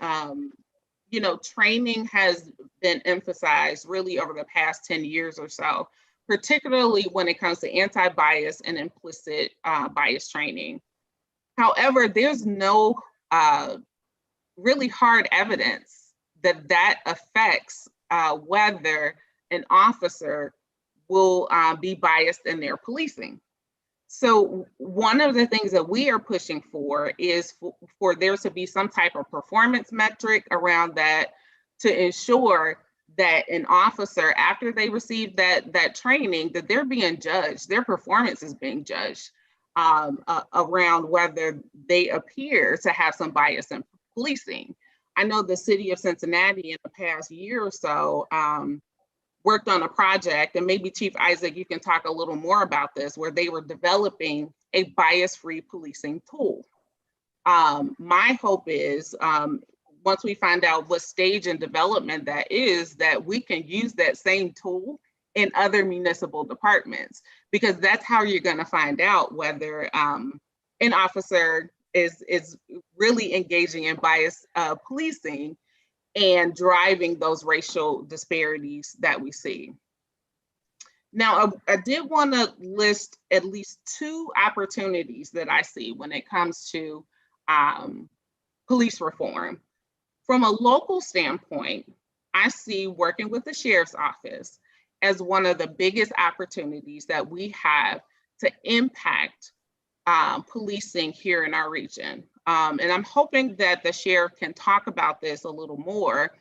training has been emphasized really over the past 10 years or so, particularly when it comes to anti-bias and implicit bias training. However, there's no really hard evidence that affects whether an officer will be biased in their policing. So one of the things that we are pushing for is for there to be some type of performance metric around that to ensure that an officer, after they receive that training, that they're being judged, their performance is being judged around whether they appear to have some bias in policing. I know the city of Cincinnati in the past year or so worked on a project, and maybe Chief Isaac, you can talk a little more about this, where they were developing a bias-free policing tool. My hope is once we find out what stage in development that is, that we can use that same tool in other municipal departments, because that's how you're going to find out whether an officer is really engaging in bias policing and driving those racial disparities that we see. Now, I did want to list at least 2 opportunities that I see when it comes to police reform. From a local standpoint, I see working with the sheriff's office as one of the biggest opportunities that we have to impact policing here in our region. And I'm hoping that the sheriff can talk about this a little more,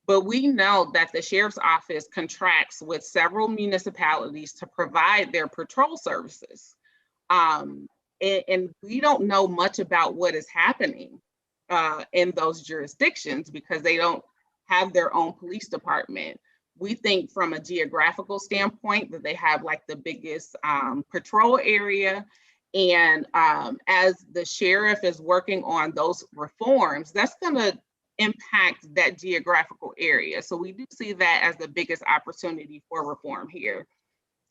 but we know that the sheriff's office contracts with several municipalities to provide their patrol services. And we don't know much about what is happening in those jurisdictions because they don't have their own police department. We think from a geographical standpoint that they have like the biggest patrol area. And as the sheriff is working on those reforms, that's gonna impact that geographical area. So we do see that as the biggest opportunity for reform here.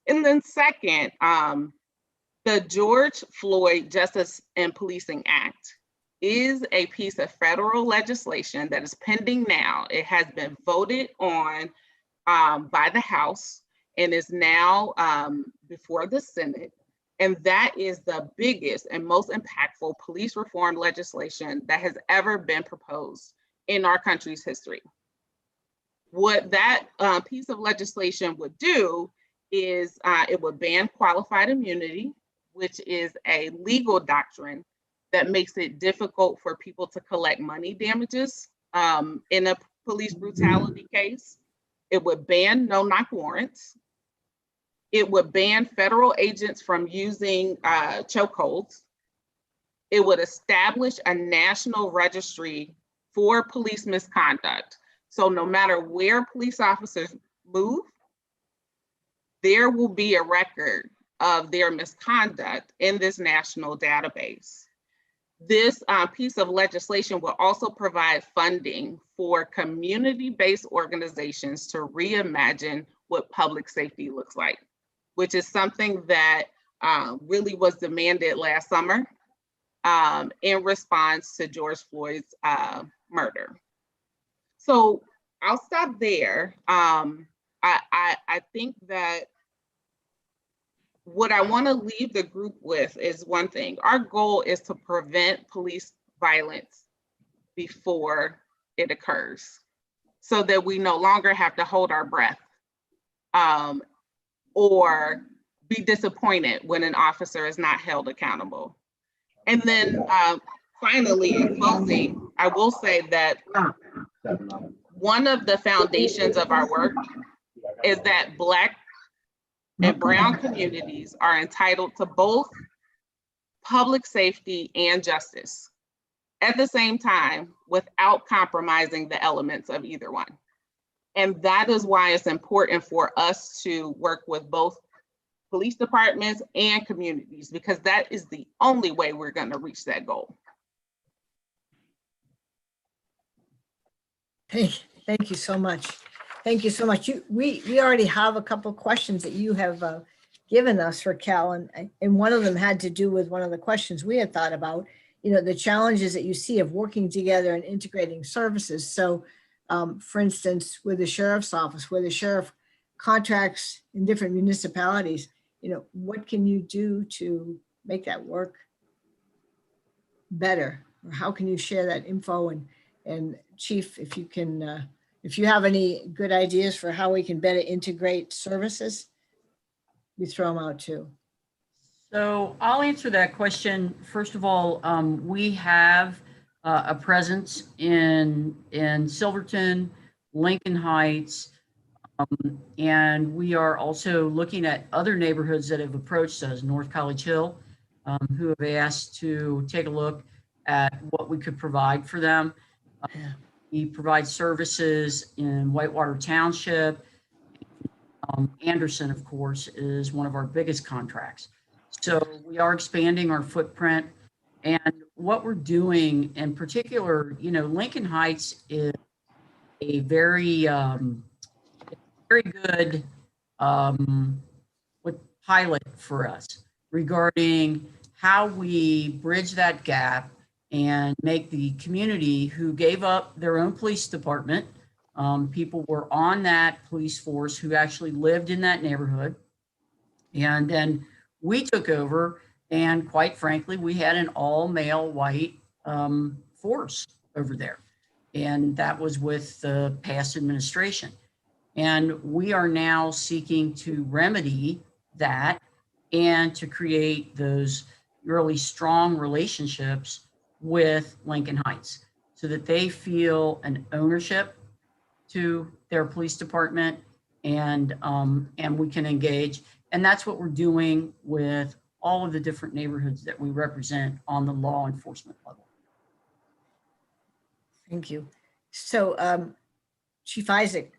And then second, the George Floyd Justice and Policing Act is a piece of federal legislation that is pending now. It has been voted on by the House and is now before the Senate. And that is the biggest and most impactful police reform legislation that has ever been proposed in our country's history. What that piece of legislation would do is it would ban qualified immunity, which is a legal doctrine that makes it difficult for people to collect money damages in a police brutality case. It would ban no-knock warrants. It would ban federal agents from using chokeholds. It would establish a national registry for police misconduct. So no matter where police officers move, there will be a record of their misconduct in this national database. This piece of legislation will also provide funding for community-based organizations to reimagine what public safety looks like, which is something that really was demanded last summer in response to George Floyd's murder. So I'll stop there. I think that what I want to leave the group with is one thing. Our goal is to prevent police violence before it occurs so that we no longer have to hold our breath or be disappointed when an officer is not held accountable. And then finally, in closing, I will say that one of the foundations of our work is that Black and Brown communities are entitled to both public safety and justice at the same time without compromising the elements of either one. And that is why it's important for us to work with both police departments and communities, because that is the only way we're going to reach that goal. Thank you so much. Thank you so much. We already have a couple of questions that you have given us for Cal, and one of them had to do with one of the questions we had thought about, you know, the challenges that you see of working together and integrating services. So for instance, with the sheriff's office, where the sheriff contracts in different municipalities, you know, what can you do to make that work better? Or how can you share that info? And Chief, if you can, if you have any good ideas for how we can better integrate services, we throw them out too. So I'll answer that question. First of all, we have a presence in Silverton, Lincoln Heights, and we are also looking at other neighborhoods that have approached us, North College Hill, who have asked to take a look at what we could provide for them. Yeah. We provide services in Whitewater Township. Anderson, of course, is one of our biggest contracts. So we are expanding our footprint, and what we're doing in particular, you know, Lincoln Heights is a very good, what pilot for us regarding how we bridge that gap and make the community who gave up their own police department. People were on that police force who actually lived in that neighborhood. And then we took over, and quite frankly, we had an all male white force over there. And that was with the past administration. And we are now seeking to remedy that and to create those really strong relationships with Lincoln Heights so that they feel an ownership to their police department, and we can engage. And that's what we're doing with all of the different neighborhoods that we represent on the law enforcement level. Thank you. So, Chief Isaac,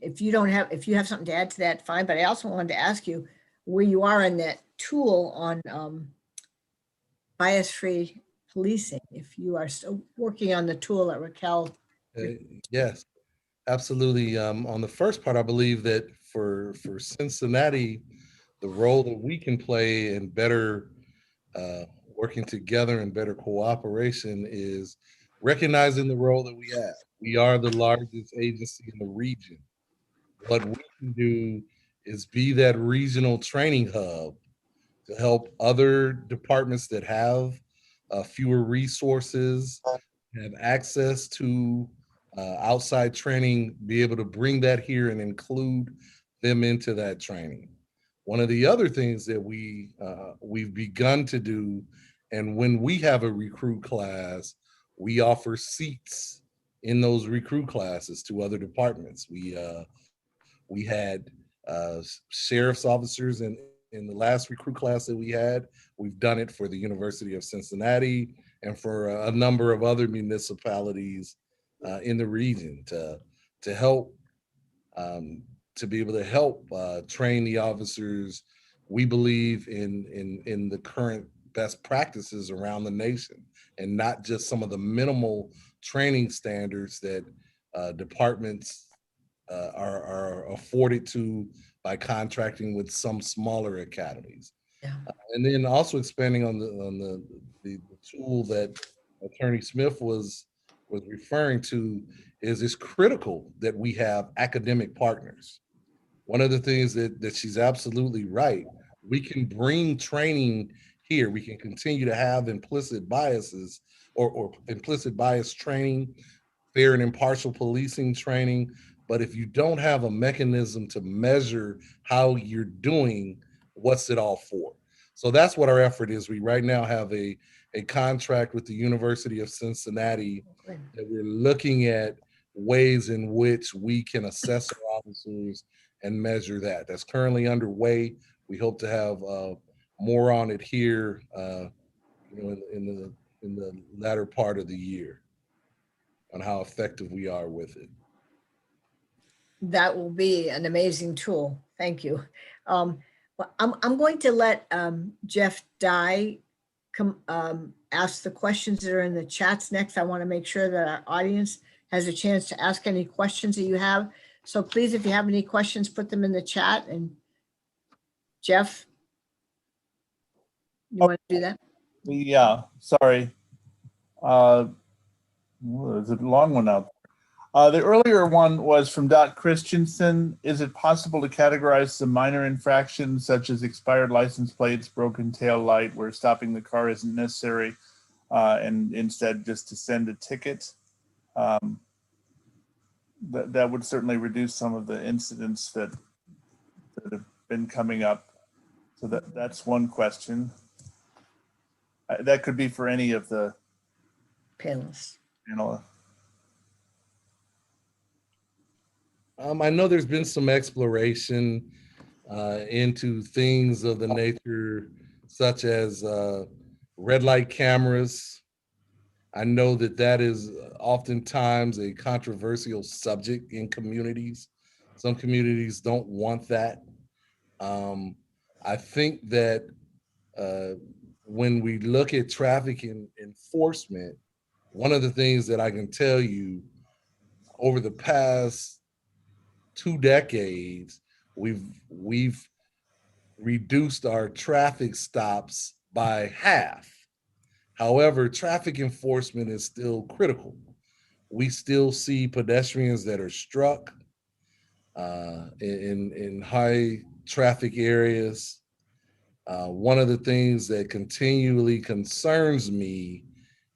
if you have something to add to that, fine. But I also wanted to ask you where you are in that tool on bias-free policing. If you are still working on the tool that Raquel. Yes, absolutely. On the first part, I believe that for Cincinnati, the role that we can play in better working together and better cooperation is recognizing the role that we have. We are the largest agency in the region. What we can do is be that regional training hub to help other departments that have fewer resources, have access to outside training, be able to bring that here and include them into that training. One of the other things that we've begun to do, and when we have a recruit class, we offer seats in those recruit classes to other departments. We had sheriff's officers in the last recruit class that we had. We've done it for the University of Cincinnati and for a number of other municipalities in the region to help to be able to help train the officers. We believe in the current best practices around the nation, and not just some of the minimal training standards that departments are afforded to by contracting with some smaller academies. Yeah. And then also expanding on the tool that Attorney Smith was referring to is it's critical that we have academic partners. One of the things that she's absolutely right, we can bring training here. We can continue to have implicit biases or implicit bias training, fair and impartial policing training. But if you don't have a mechanism to measure how you're doing, what's it all for? So that's what our effort is. We right now have a contract with the University of Cincinnati that we're looking at ways in which we can assess our officers and measure that. That's currently underway. We hope to have more on it here, in the latter part of the year on how effective we are with it. That will be an amazing tool. Thank you. Well, I'm going to let Jeff Dye ask the questions that are in the chats next. I want to make sure that our audience has a chance to ask any questions that you have. So please, if you have any questions, put them in the chat. And Jeff, you want to do that? Yeah, sorry. There's a long one out there. The earlier one was from Dot Christensen. Is it possible to categorize some minor infractions such as expired license plates, broken tail light, where stopping the car isn't necessary, and instead just to send a ticket? That would certainly reduce some of the incidents that have been coming up. So that's one question. That could be for any of the Panelists. panel. I know there's been some exploration into things of the nature such as red light cameras. I know that is oftentimes a controversial subject in communities. Some communities don't want that. I think that when we look at traffic enforcement, one of the things that I can tell you over the past 2 decades, we've reduced our traffic stops by half. However, traffic enforcement is still critical. We still see pedestrians that are struck in high traffic areas. One of the things that continually concerns me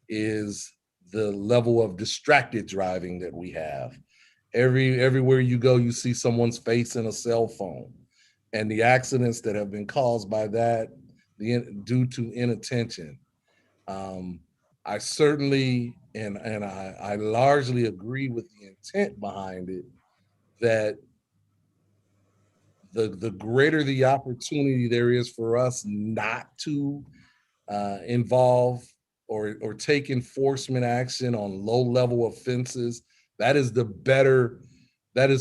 is the level of distracted driving that we have. Everywhere you go, you see someone's face in a cell phone, and the accidents that have been caused by that due to inattention. I certainly and I largely agree with the intent behind it, that the greater the opportunity there is for us not to involve or take enforcement action on low level offenses, that is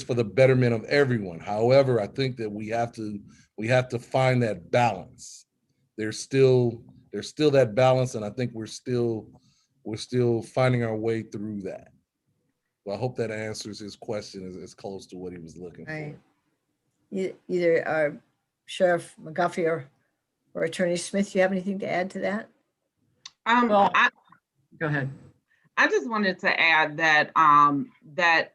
for the betterment of everyone. However, I think that we have to find that balance. There's still that balance, and I think we're still finding our way through that. Well, I hope that answers his question as close to what he was looking for. Right. Either Sheriff McGuffey or Attorney Smith, do you have anything to add to that? Well, go ahead. I just wanted to add that that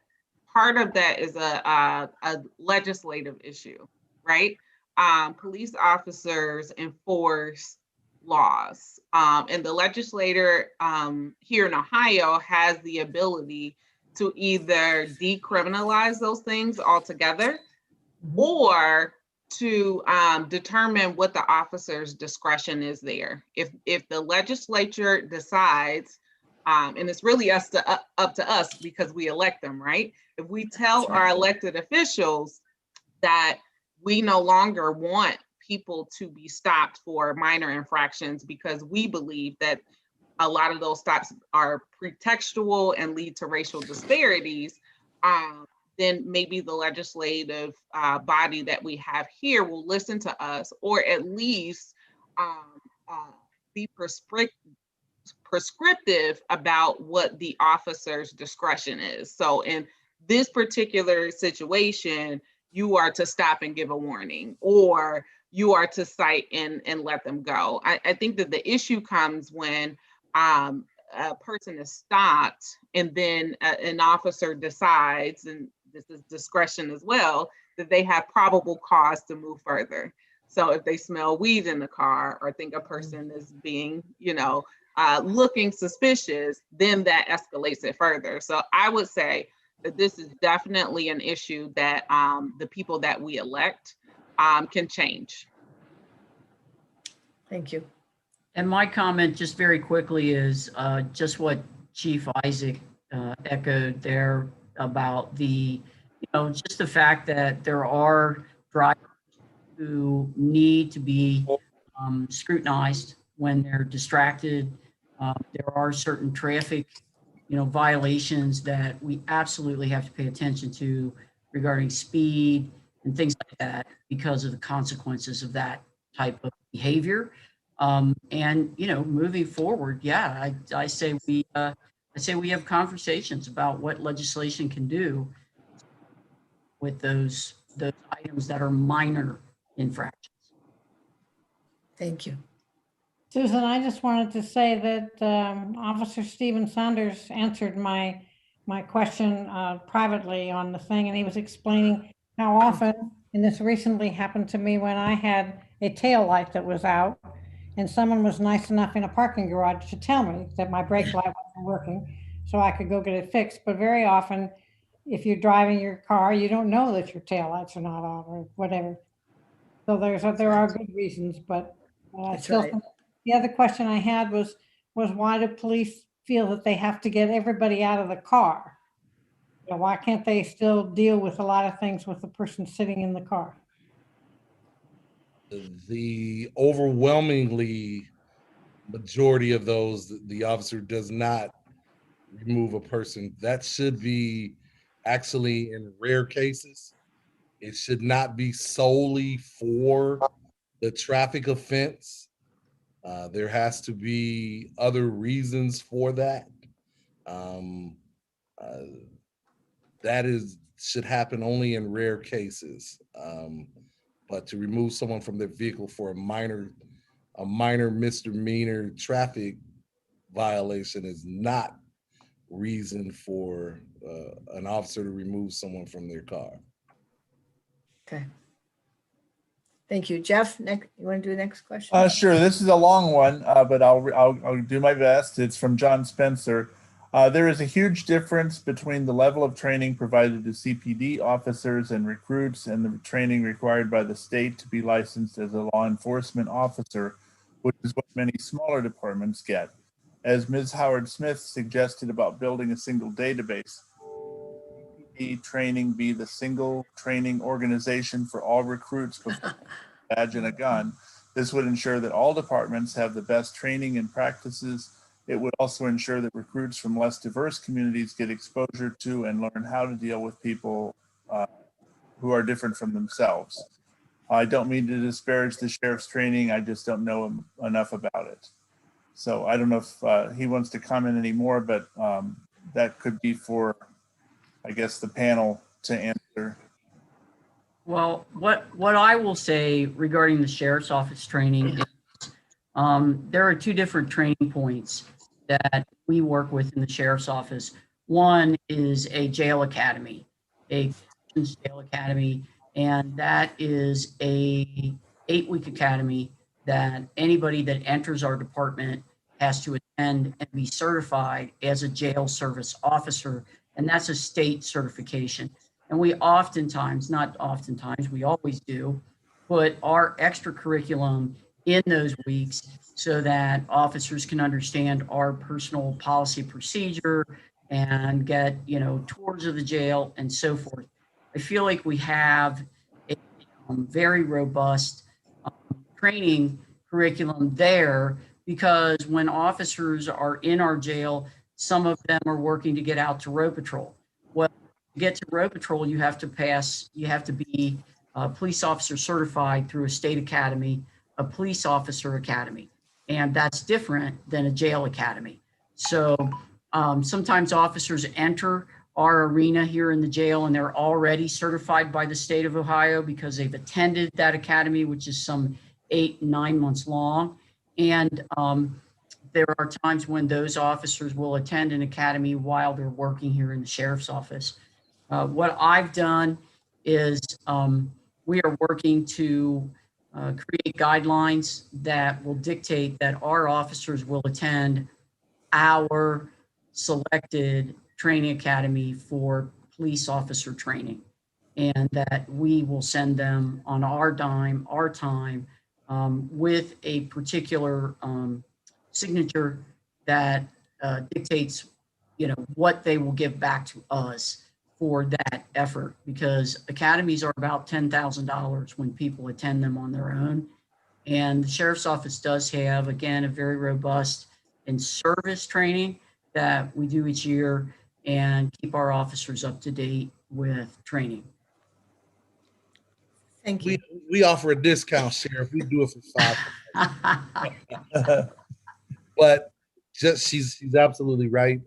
part of that is a legislative issue, right? Police officers enforce laws, and the legislator here in Ohio has the ability to either decriminalize those things altogether, or to determine what the officer's discretion is there. If the legislature decides, and it's really up to us because we elect them, right? If we tell our elected officials that we no longer want people to be stopped for minor infractions because we believe that a lot of those stops are pretextual and lead to racial disparities, then maybe the legislative body that we have here will listen to us, or at least be prescriptive about what the officer's discretion is. So in this particular situation, you are to stop and give a warning, or you are to cite and let them go. I think that the issue comes when a person is stopped and then an officer decides, and this is discretion as well, that they have probable cause to move further. So if they smell weed in the car or think a person is being, looking suspicious, then that escalates it further. So I would say that this is definitely an issue that the people that we elect can change. Thank you. And my comment just very quickly is just what Chief Isaac echoed there about just the fact that there are drivers who need to be scrutinized when they're distracted. There are certain traffic, violations that we absolutely have to pay attention to regarding speed and things like that because of the consequences of that type of behavior. And moving forward, yeah, I say we have conversations about what legislation can do with those items that are minor infractions. Thank you. Susan, I just wanted to say that Officer Stephen Saunders answered my question privately on the thing, and he was explaining how often, and this recently happened to me when I had a tail light that was out, and someone was nice enough in a parking garage to tell me that my brake light wasn't working, so I could go get it fixed. But very often, if you're driving your car, you don't know that your tail lights are not on or whatever. So there are good reasons, but I That's still right. think the other question I had was why do police feel that they have to get everybody out of the car? Why can't they still deal with a lot of things with the person sitting in the car? The overwhelmingly majority of those, the officer does not remove a person. That should be actually in rare cases. It should not be solely for the traffic offense. There has to be other reasons for that. That should happen only in rare cases. but to remove someone from their vehicle for a minor misdemeanor traffic violation is not reason for an officer to remove someone from their car. Okay. Thank you. Jeff, next, you want to do the next question? Sure. This is a long one, but I'll do my best. It's from John Spencer. There is a huge difference between the level of training provided to CPD officers and recruits and the training required by the state to be licensed as a law enforcement officer, which is what many smaller departments get. As Ms. Howard Smith suggested about building a single database, CPD training be the single training organization for all recruits before a badge and a gun. This would ensure that all departments have the best training and practices. It would also ensure that recruits from less diverse communities get exposure to and learn how to deal with people who are different from themselves. I don't mean to disparage the sheriff's training. I just don't know enough about it. So I don't know if he wants to comment anymore, but that could be for, I guess, the panel to answer. Well, what I will say regarding the sheriff's office training is there are two different training points that we work with in the sheriff's office. One is a jail academy, a jail academy, and that is a 8-week academy that anybody that enters our department has to attend and be certified as a jail service officer, and that's a state certification. And we oftentimes, not oftentimes, we always do, put our extra curriculum in those weeks so that officers can understand our personal policy procedure and get, tours of the jail and so forth. I feel like we have a very robust training curriculum there because when officers are in our jail, some of them are working to get out to road patrol. Well, to get to road patrol, you have to be police officer certified through a state academy, a police officer academy, and that's different than a jail academy. So sometimes officers enter our arena here in the jail and they're already certified by the state of Ohio because they've attended that academy, which is some 8-9 months long. And there are times when those officers will attend an academy while they're working here in the sheriff's office. What I've done is we are working to create guidelines that will dictate that our officers will attend our selected training academy for police officer training, and that we will send them on our dime, our time, with a particular signature that dictates, what they will give back to us for that effort, because academies are about $10,000 when people attend them on their own. And the sheriff's office does have, again, a very robust in-service training that we do each year and keep our officers up to date with training. Thank you. We offer a discount, Sheriff. We do it for $5. But she's absolutely right.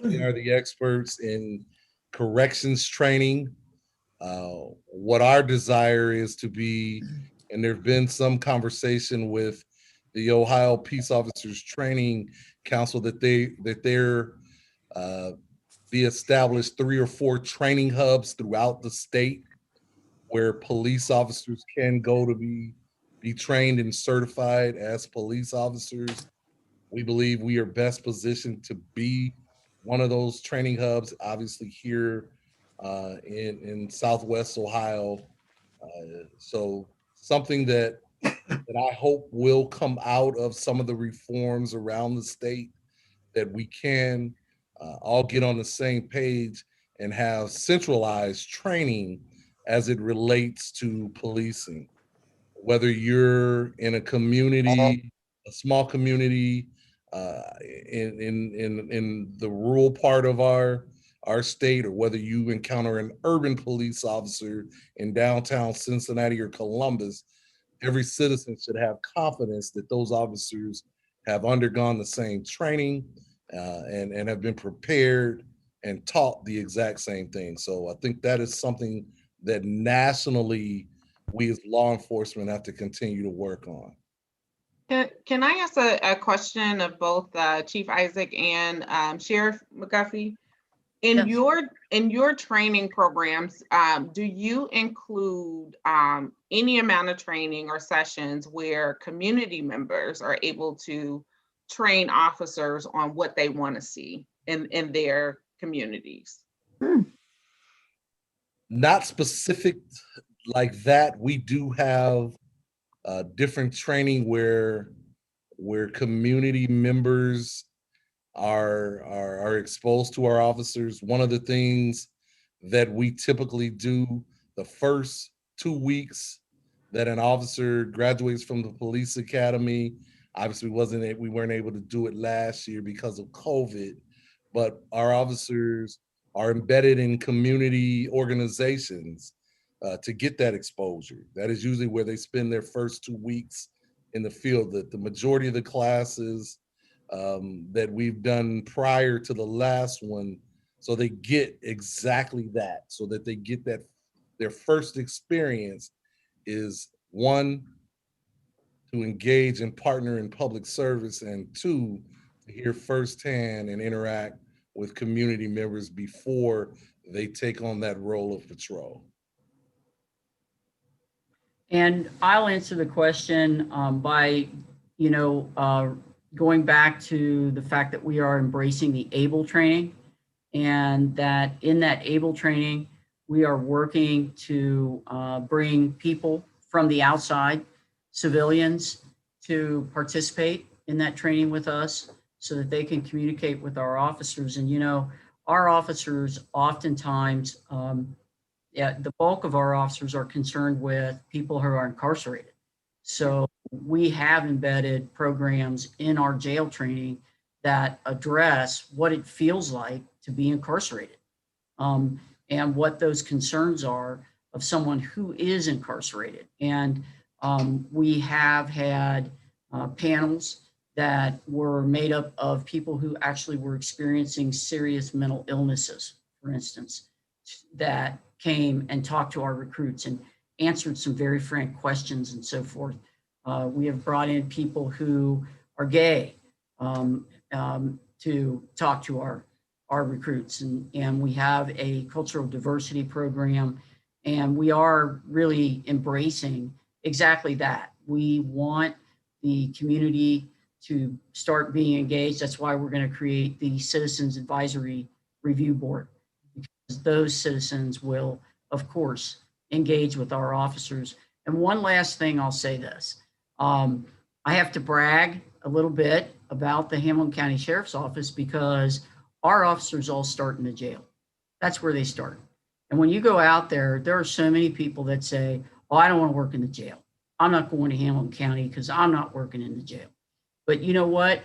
We are the experts in corrections training. What our desire is to be, and there've been some conversation with the Ohio Peace Officers Training Council that there be established 3 or 4 training hubs throughout the state where police officers can go to be trained and certified as police officers. We believe we are best positioned to be one of those training hubs, obviously here in Southwest Ohio. So something that I hope will come out of some of the reforms around the state, that we can all get on the same page and have centralized training as it relates to policing. Whether you're in a community, a small community, in the rural part of our state, or whether you encounter an urban police officer in downtown Cincinnati or Columbus, every citizen should have confidence that those officers have undergone the same training and have been prepared and taught the exact same thing. So I think that is something that nationally we as law enforcement have to continue to work on. Can I ask a question of both Chief Isaac and Sheriff McGuffey? In your training programs, do you include any amount of training or sessions where community members are able to train officers on what they want to see in their communities? Not specific like that. We do have different training where community members are exposed to our officers. One of the things that we typically do the first 2 weeks that an officer graduates from the police academy, obviously we weren't able to do it last year because of COVID, but our officers are embedded in community organizations to get that exposure. That is usually where they spend their first 2 weeks in the field. That the majority of the classes that we've done prior to the last one, so they get exactly that, so that they get that their first experience is, one, to engage and partner in public service, and two, to hear firsthand and interact with community members before they take on that role of patrol. And I'll answer the question by, going back to the fact that we are embracing the ABLE training, and that in that ABLE training, we are working to bring people from the outside, civilians, to participate in that training with us so that they can communicate with our officers. And, our officers oftentimes, the bulk of our officers are concerned with people who are incarcerated. So we have embedded programs in our jail training that address what it feels like to be incarcerated, and what those concerns are of someone who is incarcerated. And we have had panels that were made up of people who actually were experiencing serious mental illnesses, for instance, that came and talked to our recruits and answered some very frank questions and so forth. We have brought in people who are gay to talk to our recruits, and we have a cultural diversity program, and we are really embracing exactly that. We want the community to start being engaged. That's why we're going to create the Citizens Advisory Review Board, because those citizens will, of course, engage with our officers. And one last thing, I'll say this. I have to brag a little bit about the Hamilton County Sheriff's Office, because our officers all start in the jail. That's where they start. And when you go out there, there are so many people that say, oh, I don't want to work in the jail. I'm not going to Hamilton County because I'm not working in the jail. But you know what?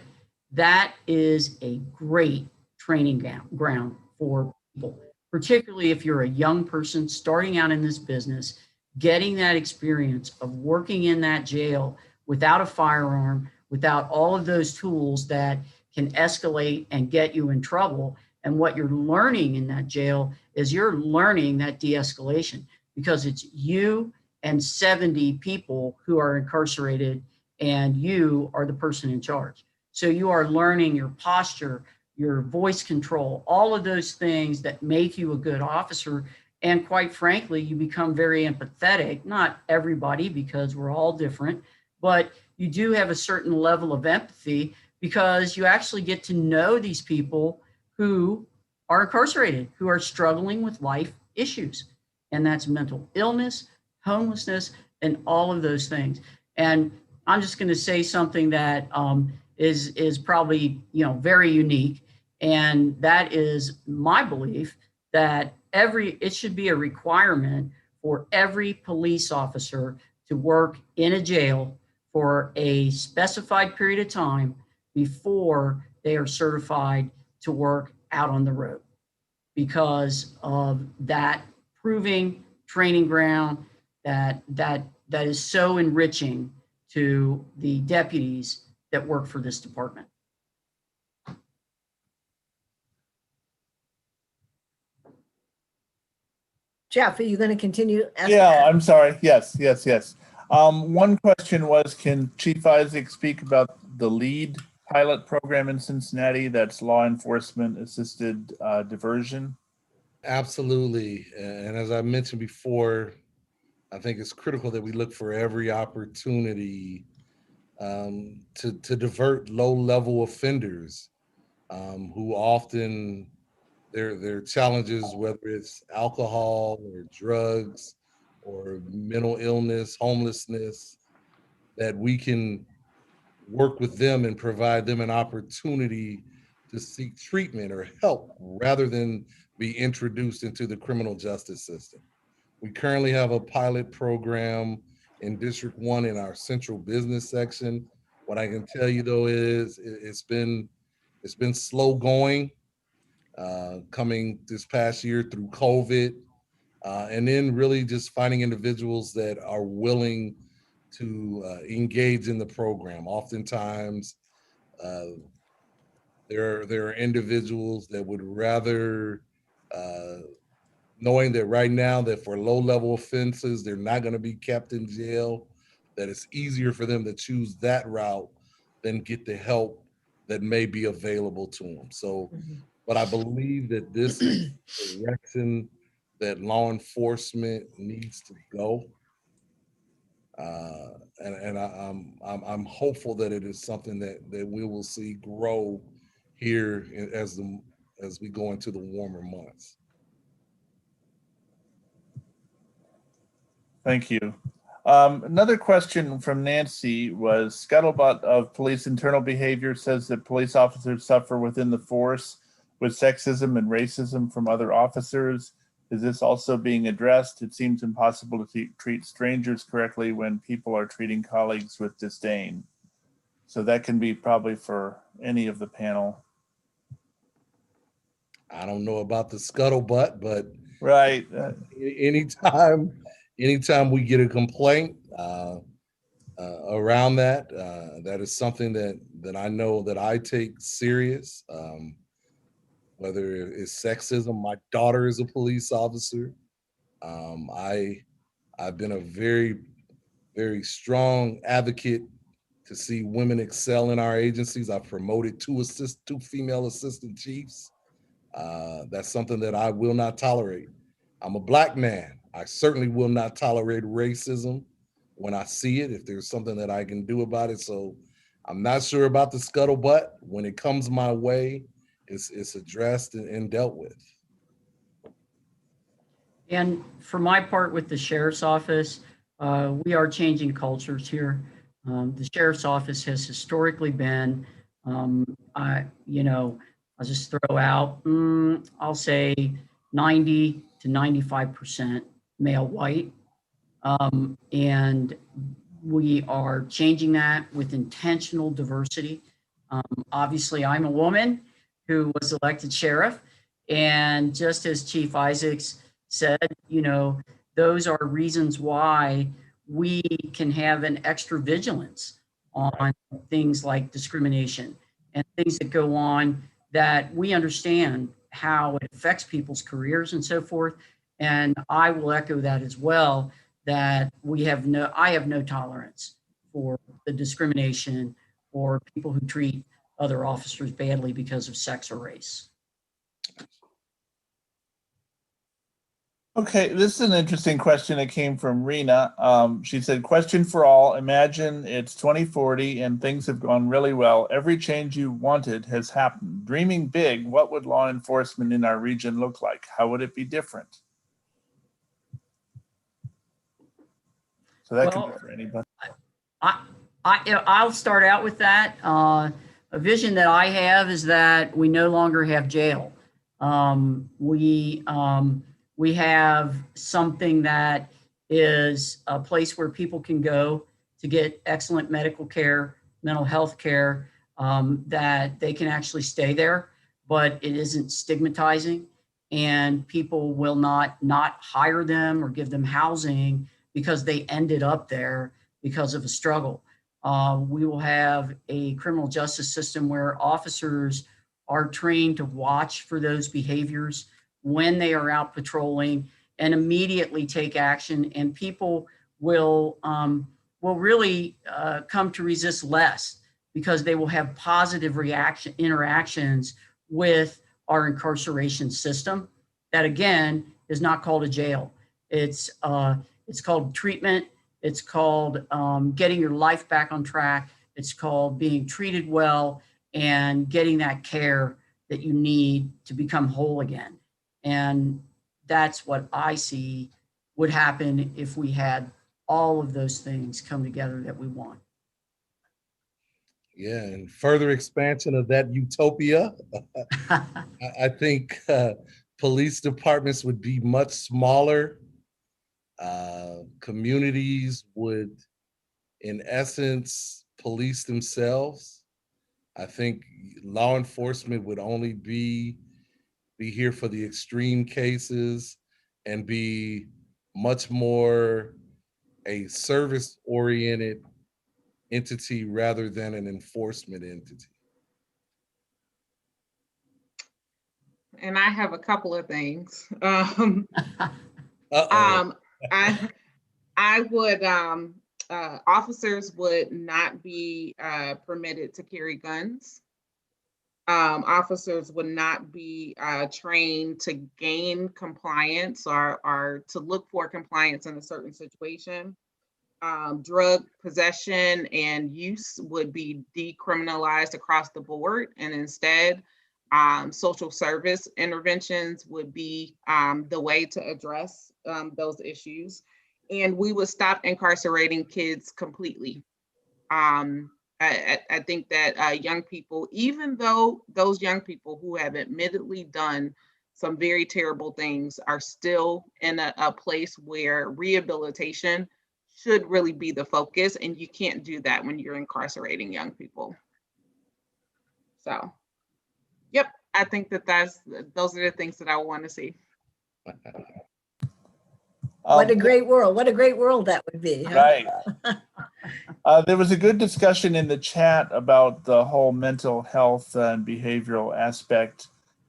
That is a great training ground for people, particularly if you're a young person starting out in this business, getting that experience of working in that jail without a firearm, without all of those tools that can escalate and get you in trouble. And what you're learning in that jail is you're learning that de-escalation, because it's you and 70 people who are incarcerated, and you are the person in charge. So you are learning your posture, your voice control, all of those things that make you a good officer. And quite frankly, you become very empathetic. Not everybody, because we're all different, but you do have a certain level of empathy, because you actually get to know these people who are incarcerated, who are struggling with life issues. And that's mental illness, homelessness, and all of those things. And I'm just going to say something that is probably, very unique. And that is my belief that it should be a requirement for every police officer to work in a jail for a specified period of time before they are certified to work out on the road, because of that proving training ground that is so enriching to the deputies that work for this department. Jeff, are you going to continue? asking? Yeah, I'm sorry. Yes. One question was, can Chief Isaac speak about the LEAD pilot program in Cincinnati? That's law enforcement assisted diversion. Absolutely. And as I mentioned before, I think it's critical that we look for every opportunity to divert low-level offenders who often their challenges, whether it's alcohol or drugs or mental illness, homelessness, that we can work with them and provide them an opportunity to seek treatment or help rather than be introduced into the criminal justice system. We currently have a pilot program in District 1 in our central business section. What I can tell you though is it's been slow going, coming this past year through COVID, and then really just finding individuals that are willing to engage in the program. Oftentimes, there are individuals that would rather, knowing that right now that for low-level offenses, they're not going to be kept in jail, that it's easier for them to choose that route than get the help that may be available to them. So, but I believe that this is the direction that law enforcement needs to go. And I'm hopeful that it is something that we will see grow here as we go into the warmer months. Thank you. Another question from Nancy was, scuttlebutt of police internal behavior says that police officers suffer within the force with sexism and racism from other officers. Is this also being addressed? It seems impossible to treat strangers correctly when people are treating colleagues with disdain. So that can be probably for any of the panel. I don't know about the scuttlebutt, but right. Anytime we get a complaint around that, that is something that I know that I take serious. Whether it's sexism, my daughter is a police officer. I've been a very, very strong advocate to see women excel in our agencies. I've promoted two female assistant chiefs. That's something that I will not tolerate. I'm a Black man. I certainly will not tolerate racism when I see it, if there's something that I can do about it. So I'm not sure about the scuttlebutt. When it comes my way, it's addressed and dealt with. And for my part with the sheriff's office, we are changing cultures here. The sheriff's office has historically been, I'll just throw out, I'll say 90 to 95% male white. And we are changing that with intentional diversity. Obviously, I'm a woman who was elected sheriff. And just as Chief Isaacs said, those are reasons why we can have an extra vigilance on things like discrimination and things that go on that we understand how it affects people's careers and so forth. And I will echo that as well, that I have no tolerance for the discrimination or people who treat other officers badly because of sex or race. Okay, this is an interesting question that came from Rena. She said, question for all, imagine it's 2040 and things have gone really well. Every change you wanted has happened. Dreaming big, what would law enforcement in our region look like? How would it be different? So that could be for anybody. I'll start out with that. A vision that I have is that we no longer have jail. We have something that is a place where people can go to get excellent medical care, mental health care, that they can actually stay there, but it isn't stigmatizing, and people will not hire them or give them housing because they ended up there because of a struggle. We will have a criminal justice system where officers are trained to watch for those behaviors when they are out patrolling and immediately take action, and people will really come to resist less because they will have positive interactions with our incarceration system. That again is not called a jail. It's called treatment. It's called getting your life back on track. It's called being treated well and getting that care that you need to become whole again. And that's what I see would happen if we had all of those things come together that we want. Yeah, and further expansion of that utopia, I think police departments would be much smaller. Communities would, in essence, police themselves. I think law enforcement would only be here for the extreme cases and be much more a service-oriented entity rather than an enforcement entity. And I have a couple of things. Uh-oh. I would, officers would not be permitted to carry guns. Officers would not be trained to gain compliance or to look for compliance in a certain situation. Drug possession and use would be decriminalized across the board, and instead, social service interventions would be the way to address those issues. And we would stop incarcerating kids completely. I think that young people, even though those young people who have admittedly done some very terrible things are still in a place where rehabilitation should really be the focus, and you can't do that when you're incarcerating young people. So, yep, I think that those are the things that I want to see. What a great world. What a great world that would be. Huh? Right. There was a good discussion in the chat about the whole mental health and behavioral aspect.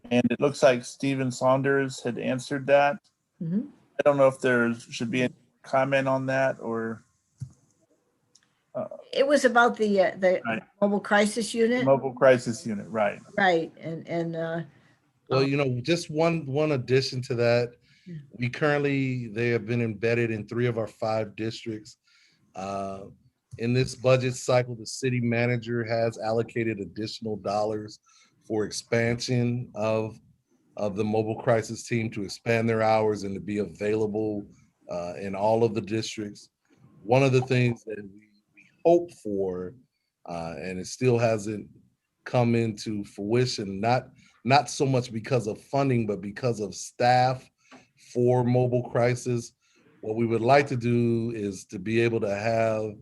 And it looks like Stephen Saunders had answered that. Mhm. I don't know if there should be any comment on that or. It was about the Right. mobile crisis unit. Mobile crisis unit, right. Right. And Well, you know, just one addition to that. They have been embedded in 3 of our 5 districts. In this budget cycle, the city manager has allocated additional dollars for expansion of the mobile crisis team to expand their hours and to be available in all of the districts. One of the things that we hope for, and it still hasn't come into fruition, not so much because of funding, but because of staff for mobile crisis. What we would like to do is to be able to have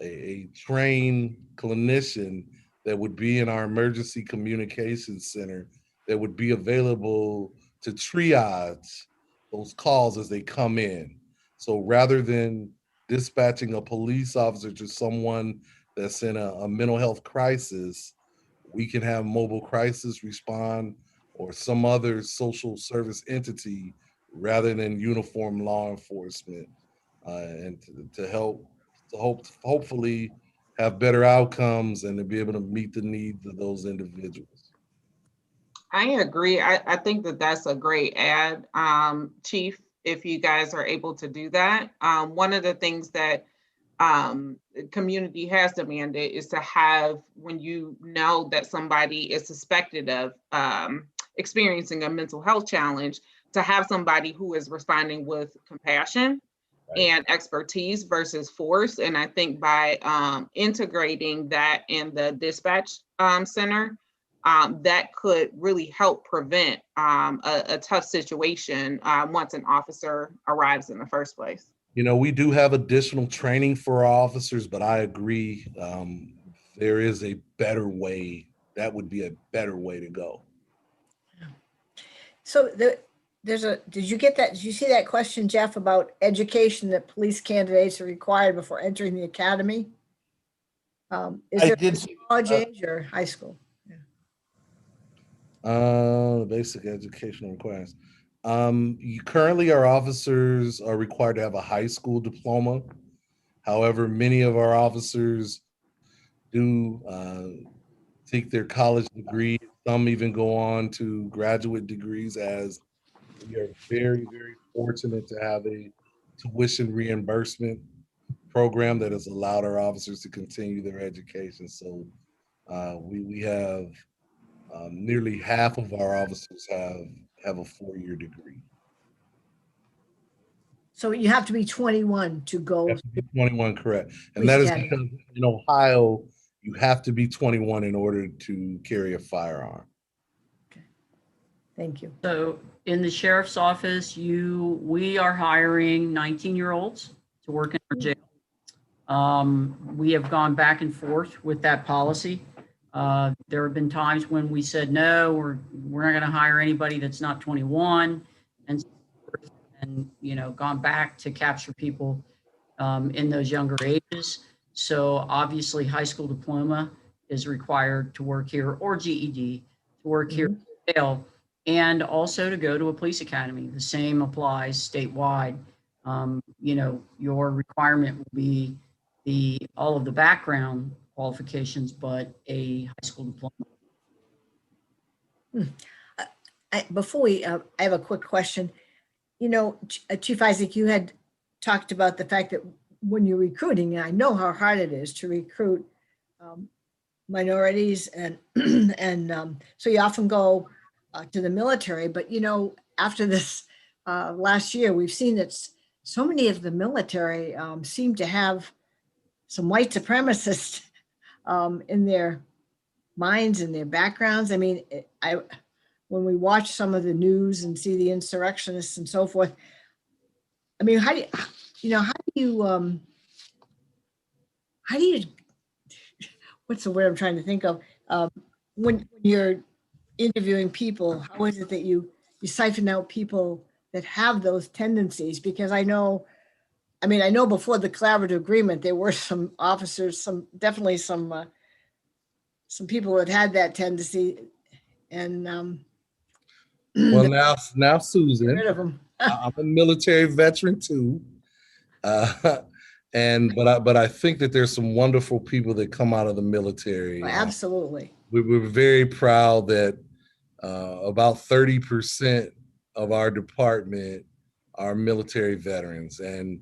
a trained clinician that would be in our emergency communications center that would be available to triage those calls as they come in. So rather than dispatching a police officer to someone that's in a mental health crisis, we can have mobile crisis respond or some other social service entity rather than uniform law enforcement, and to hopefully have better outcomes and to be able to meet the needs of those individuals. I agree. I think that that's a great ad, Chief, if you guys are able to do that. One of the things that community has demanded is to have, when you know that somebody is suspected of experiencing a mental health challenge, to have somebody who is responding with compassion and expertise versus force. And I think by integrating that in the dispatch center, that could really help prevent a tough situation once an officer arrives in the first place. You know, we do have additional training for our officers, but I agree, there is a better way. That would be a better way to go. so did you get that? Did you see that question, Jeff, about education that police candidates are required before entering the academy? Is I there did see, college age or high school? The basic educational requirements. Currently, our officers are required to have a high school diploma. However, many of our officers do take their college degree. Some even go on to graduate degrees, as we are very, very fortunate to have a tuition reimbursement program that has allowed our officers to continue their education. So we have nearly half of our officers have a 4-year degree. So you have to be 21 to You go. have to be 21, correct. And Police that is academy. because in Ohio, you have to be 21 in order to carry a firearm. Thank you. So in the sheriff's office, we are hiring 19-year-olds to work in our jail. We have gone back and forth with that policy. There have been times when we said, no, we're not going to hire anybody that's not 21, and gone back to capture people in those younger ages. So obviously, high school diploma is required to work here, or GED to work here in jail, and also to go to a police academy. The same applies statewide. Your requirement will be all of the background qualifications, but a high school diploma. Before I have a quick question. Chief Isaac, you had talked about the fact that when you're recruiting, and I know how hard it is to recruit minorities, and so you often go to the military. But after this last year, we've seen that so many of the military seem to have some white supremacists in their minds and their backgrounds. I mean, when we watch some of the news and see the insurrectionists and so forth, I mean, how do you what's the word I'm trying to think of? When you're interviewing people, how is it that you siphon out people that have those tendencies? Because I know before the collaborative agreement, there were some officers, definitely some people that had that tendency, and well, now, get Susan, rid of them. I'm a military veteran too, but I think that there's some wonderful people that come out of the military. Absolutely. We're very proud that about 30% of our department are military veterans, and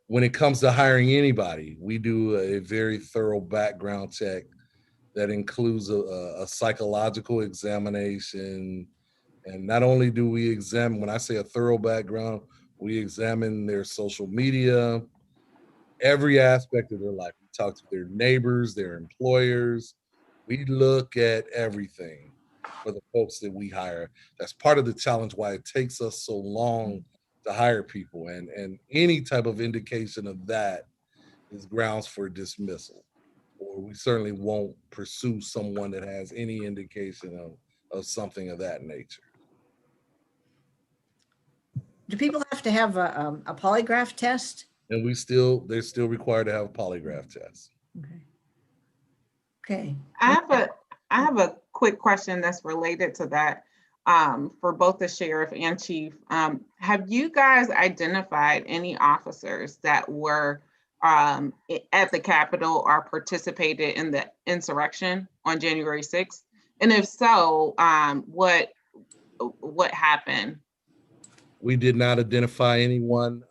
when it comes to hiring anybody, we do a very thorough background check that includes a psychological examination. And not only do we examine, when I say a thorough background, we examine their social media, every aspect of their life. We talk to their neighbors, their employers. We look at everything for the folks that we hire. That's part of the challenge why it takes us so long to hire people. And any type of indication of that is grounds for dismissal, or we certainly won't pursue someone that has any indication of something of that nature. Do people have to have a polygraph test? And they're still required to have a polygraph test. Okay. I have a quick question that's related to that for both the sheriff and chief. Have you guys identified any officers that were at the Capitol or participated in the insurrection on January 6th? And if so, what happened? We did not identify anyone.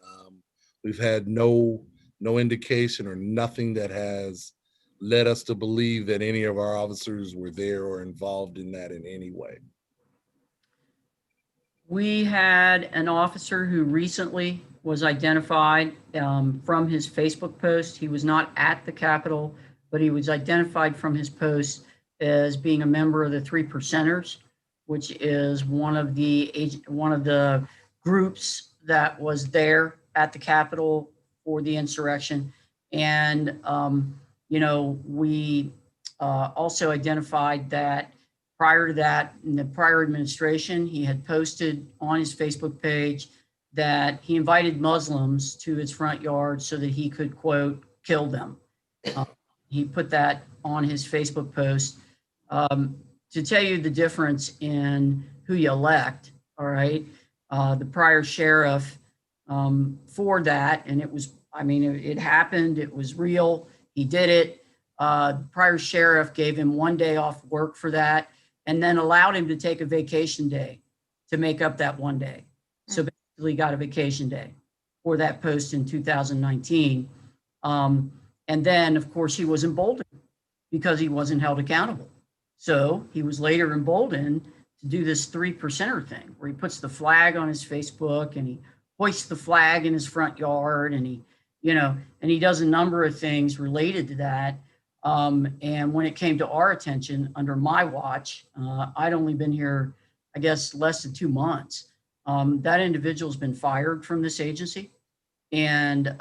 We've had no indication or nothing that has led us to believe that any of our officers were there or involved in that in any way. We had an officer who recently was identified from his Facebook post. He was not at the Capitol, but he was identified from his post as being a member of the 3 Percenters, which is one of the groups that was there at the Capitol for the insurrection. And, we also identified that prior to that, in the prior administration, he had posted on his Facebook page that he invited Muslims to his front yard so that he could, quote, kill them. He put that on his Facebook post. To tell you the difference in who you elect, all right, the prior sheriff for that. And it was, I mean, it happened. It was real. He did it. The prior sheriff gave him 1 day off work for that and then allowed him to take a vacation day to make up that 1 day. So basically got a vacation day for that post in 2019. And then, of course, he was emboldened because he wasn't held accountable. So he was later emboldened to do this 3%er thing where he puts the flag on his Facebook and he hoists the flag in his front yard and he, you know, and he does a number of things related to that. And when it came to our attention under my watch, I'd only been here, I guess, less than 2 months. That individual's been fired from this agency. And,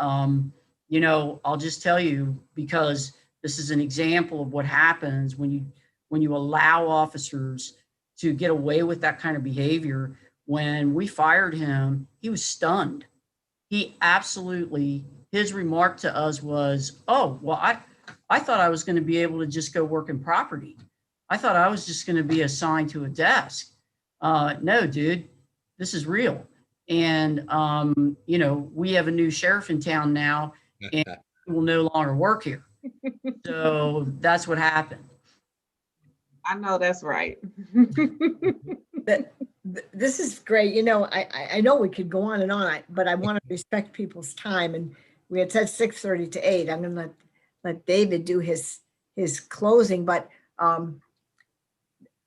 you know, I'll just tell you, because this is an example of what happens when you allow officers to get away with that kind of behavior. When we fired him, he was stunned. He absolutely, his remark to us was, oh, well, I thought I was going to be able to just go work in property. I thought I was just going to be assigned to a desk. No, dude, this is real. And, you know, we have a new sheriff in town now and he will no longer work here. So that's what happened. I know that's right. This is great. You know, I know we could go on and on, but I want to respect people's time. And we had said 6:30 to 8. I'm going to let David do his closing, but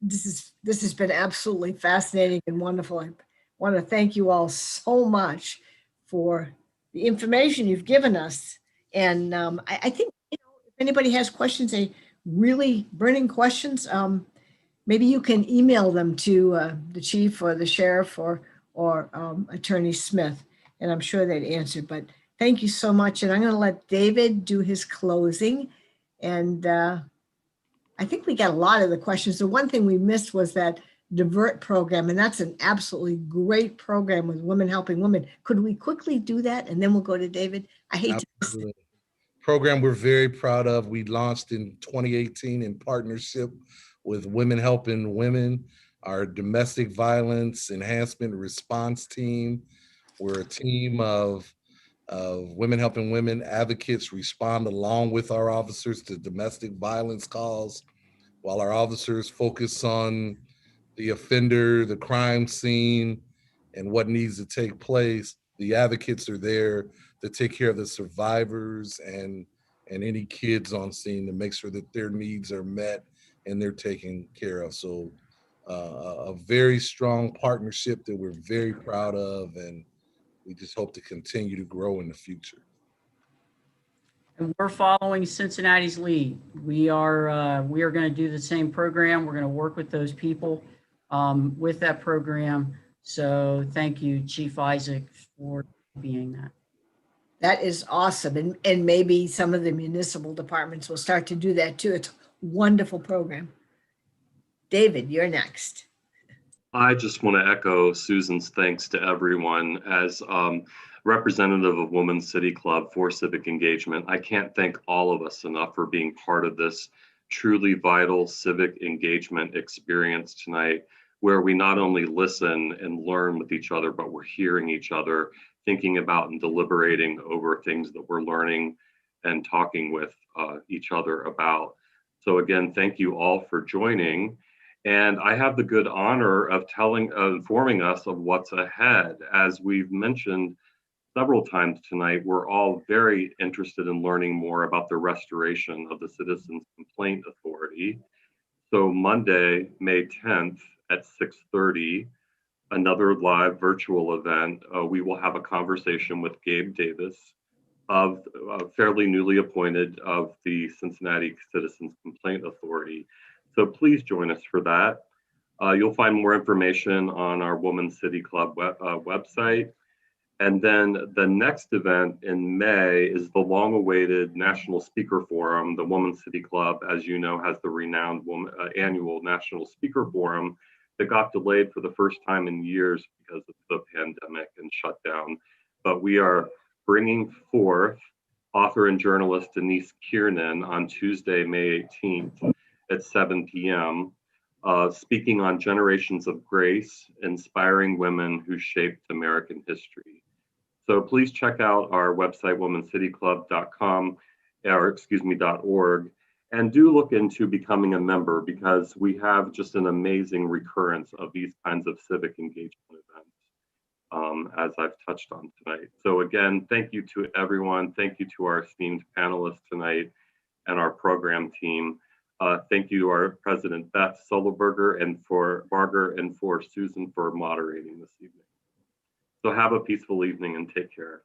this has been absolutely fascinating and wonderful. I want to thank you all so much for the information you've given us. And I think, you know, if anybody has questions, really burning questions, maybe you can email them to the chief or the sheriff or Attorney Smith, and I'm sure they'd answer. But thank you so much. And I'm going to let David do his closing. And I think we got a lot of the questions. The one thing we missed was that Divert program, and that's an absolutely great program with Women Helping Women. Could we quickly do that? And then we'll go to David. I hate to miss it. Program we're very proud of. We launched in 2018 in partnership with Women Helping Women, our domestic violence enhancement response team. We're a team of Women Helping Women advocates respond along with our officers to domestic violence calls, while our officers focus on the offender, the crime scene, and what needs to take place. The advocates are there to take care of the survivors and any kids on scene to make sure that their needs are met and they're taken care of. So a very strong partnership that we're very proud of, and we just hope to continue to grow in the future. And we're following Cincinnati's lead. We are going to do the same program. We're going to work with those people with that program. So thank you, Chief Isaac, for being that. That is awesome. And maybe some of the municipal departments will start to do that too. It's a wonderful program. David, you're next. I just want to echo Susan's thanks to everyone. As representative of Women's City Club for civic engagement, I can't thank all of us enough for being part of this truly vital civic engagement experience tonight, where we not only listen and learn with each other, but we're hearing each other, thinking about and deliberating over things that we're learning and talking with each other about. So again, thank you all for joining. And I have the good honor of informing us of what's ahead. As we've mentioned several times tonight, we're all very interested in learning more about the restoration of the Citizens Complaint Authority. So Monday, May 10th at 6:30, another live virtual event, we will have a conversation with Gabe Davis, fairly newly appointed of the Cincinnati Citizens Complaint Authority. So please join us for that. You'll find more information on our Women's City Club website. And then the next event in May is the long-awaited National Speaker Forum. The Women's City Club, as you know, has the renowned annual National Speaker Forum that got delayed for the first time in years because of the pandemic and shutdown. But we are bringing forth author and journalist Denise Kiernan on Tuesday, May 18th at 7 p.m. speaking on generations of grace, inspiring women who shaped American history. So please check out our website, womancityclub.com, or excuse me, .org, and do look into becoming a member, because we have just an amazing recurrence of these kinds of civic engagement events, as I've touched on tonight. So again, thank you to everyone. Thank you to our esteemed panelists tonight and our program team. Thank you to our President Beth Soloberger and for Barger and for Susan for moderating this evening. So have a peaceful evening and take care.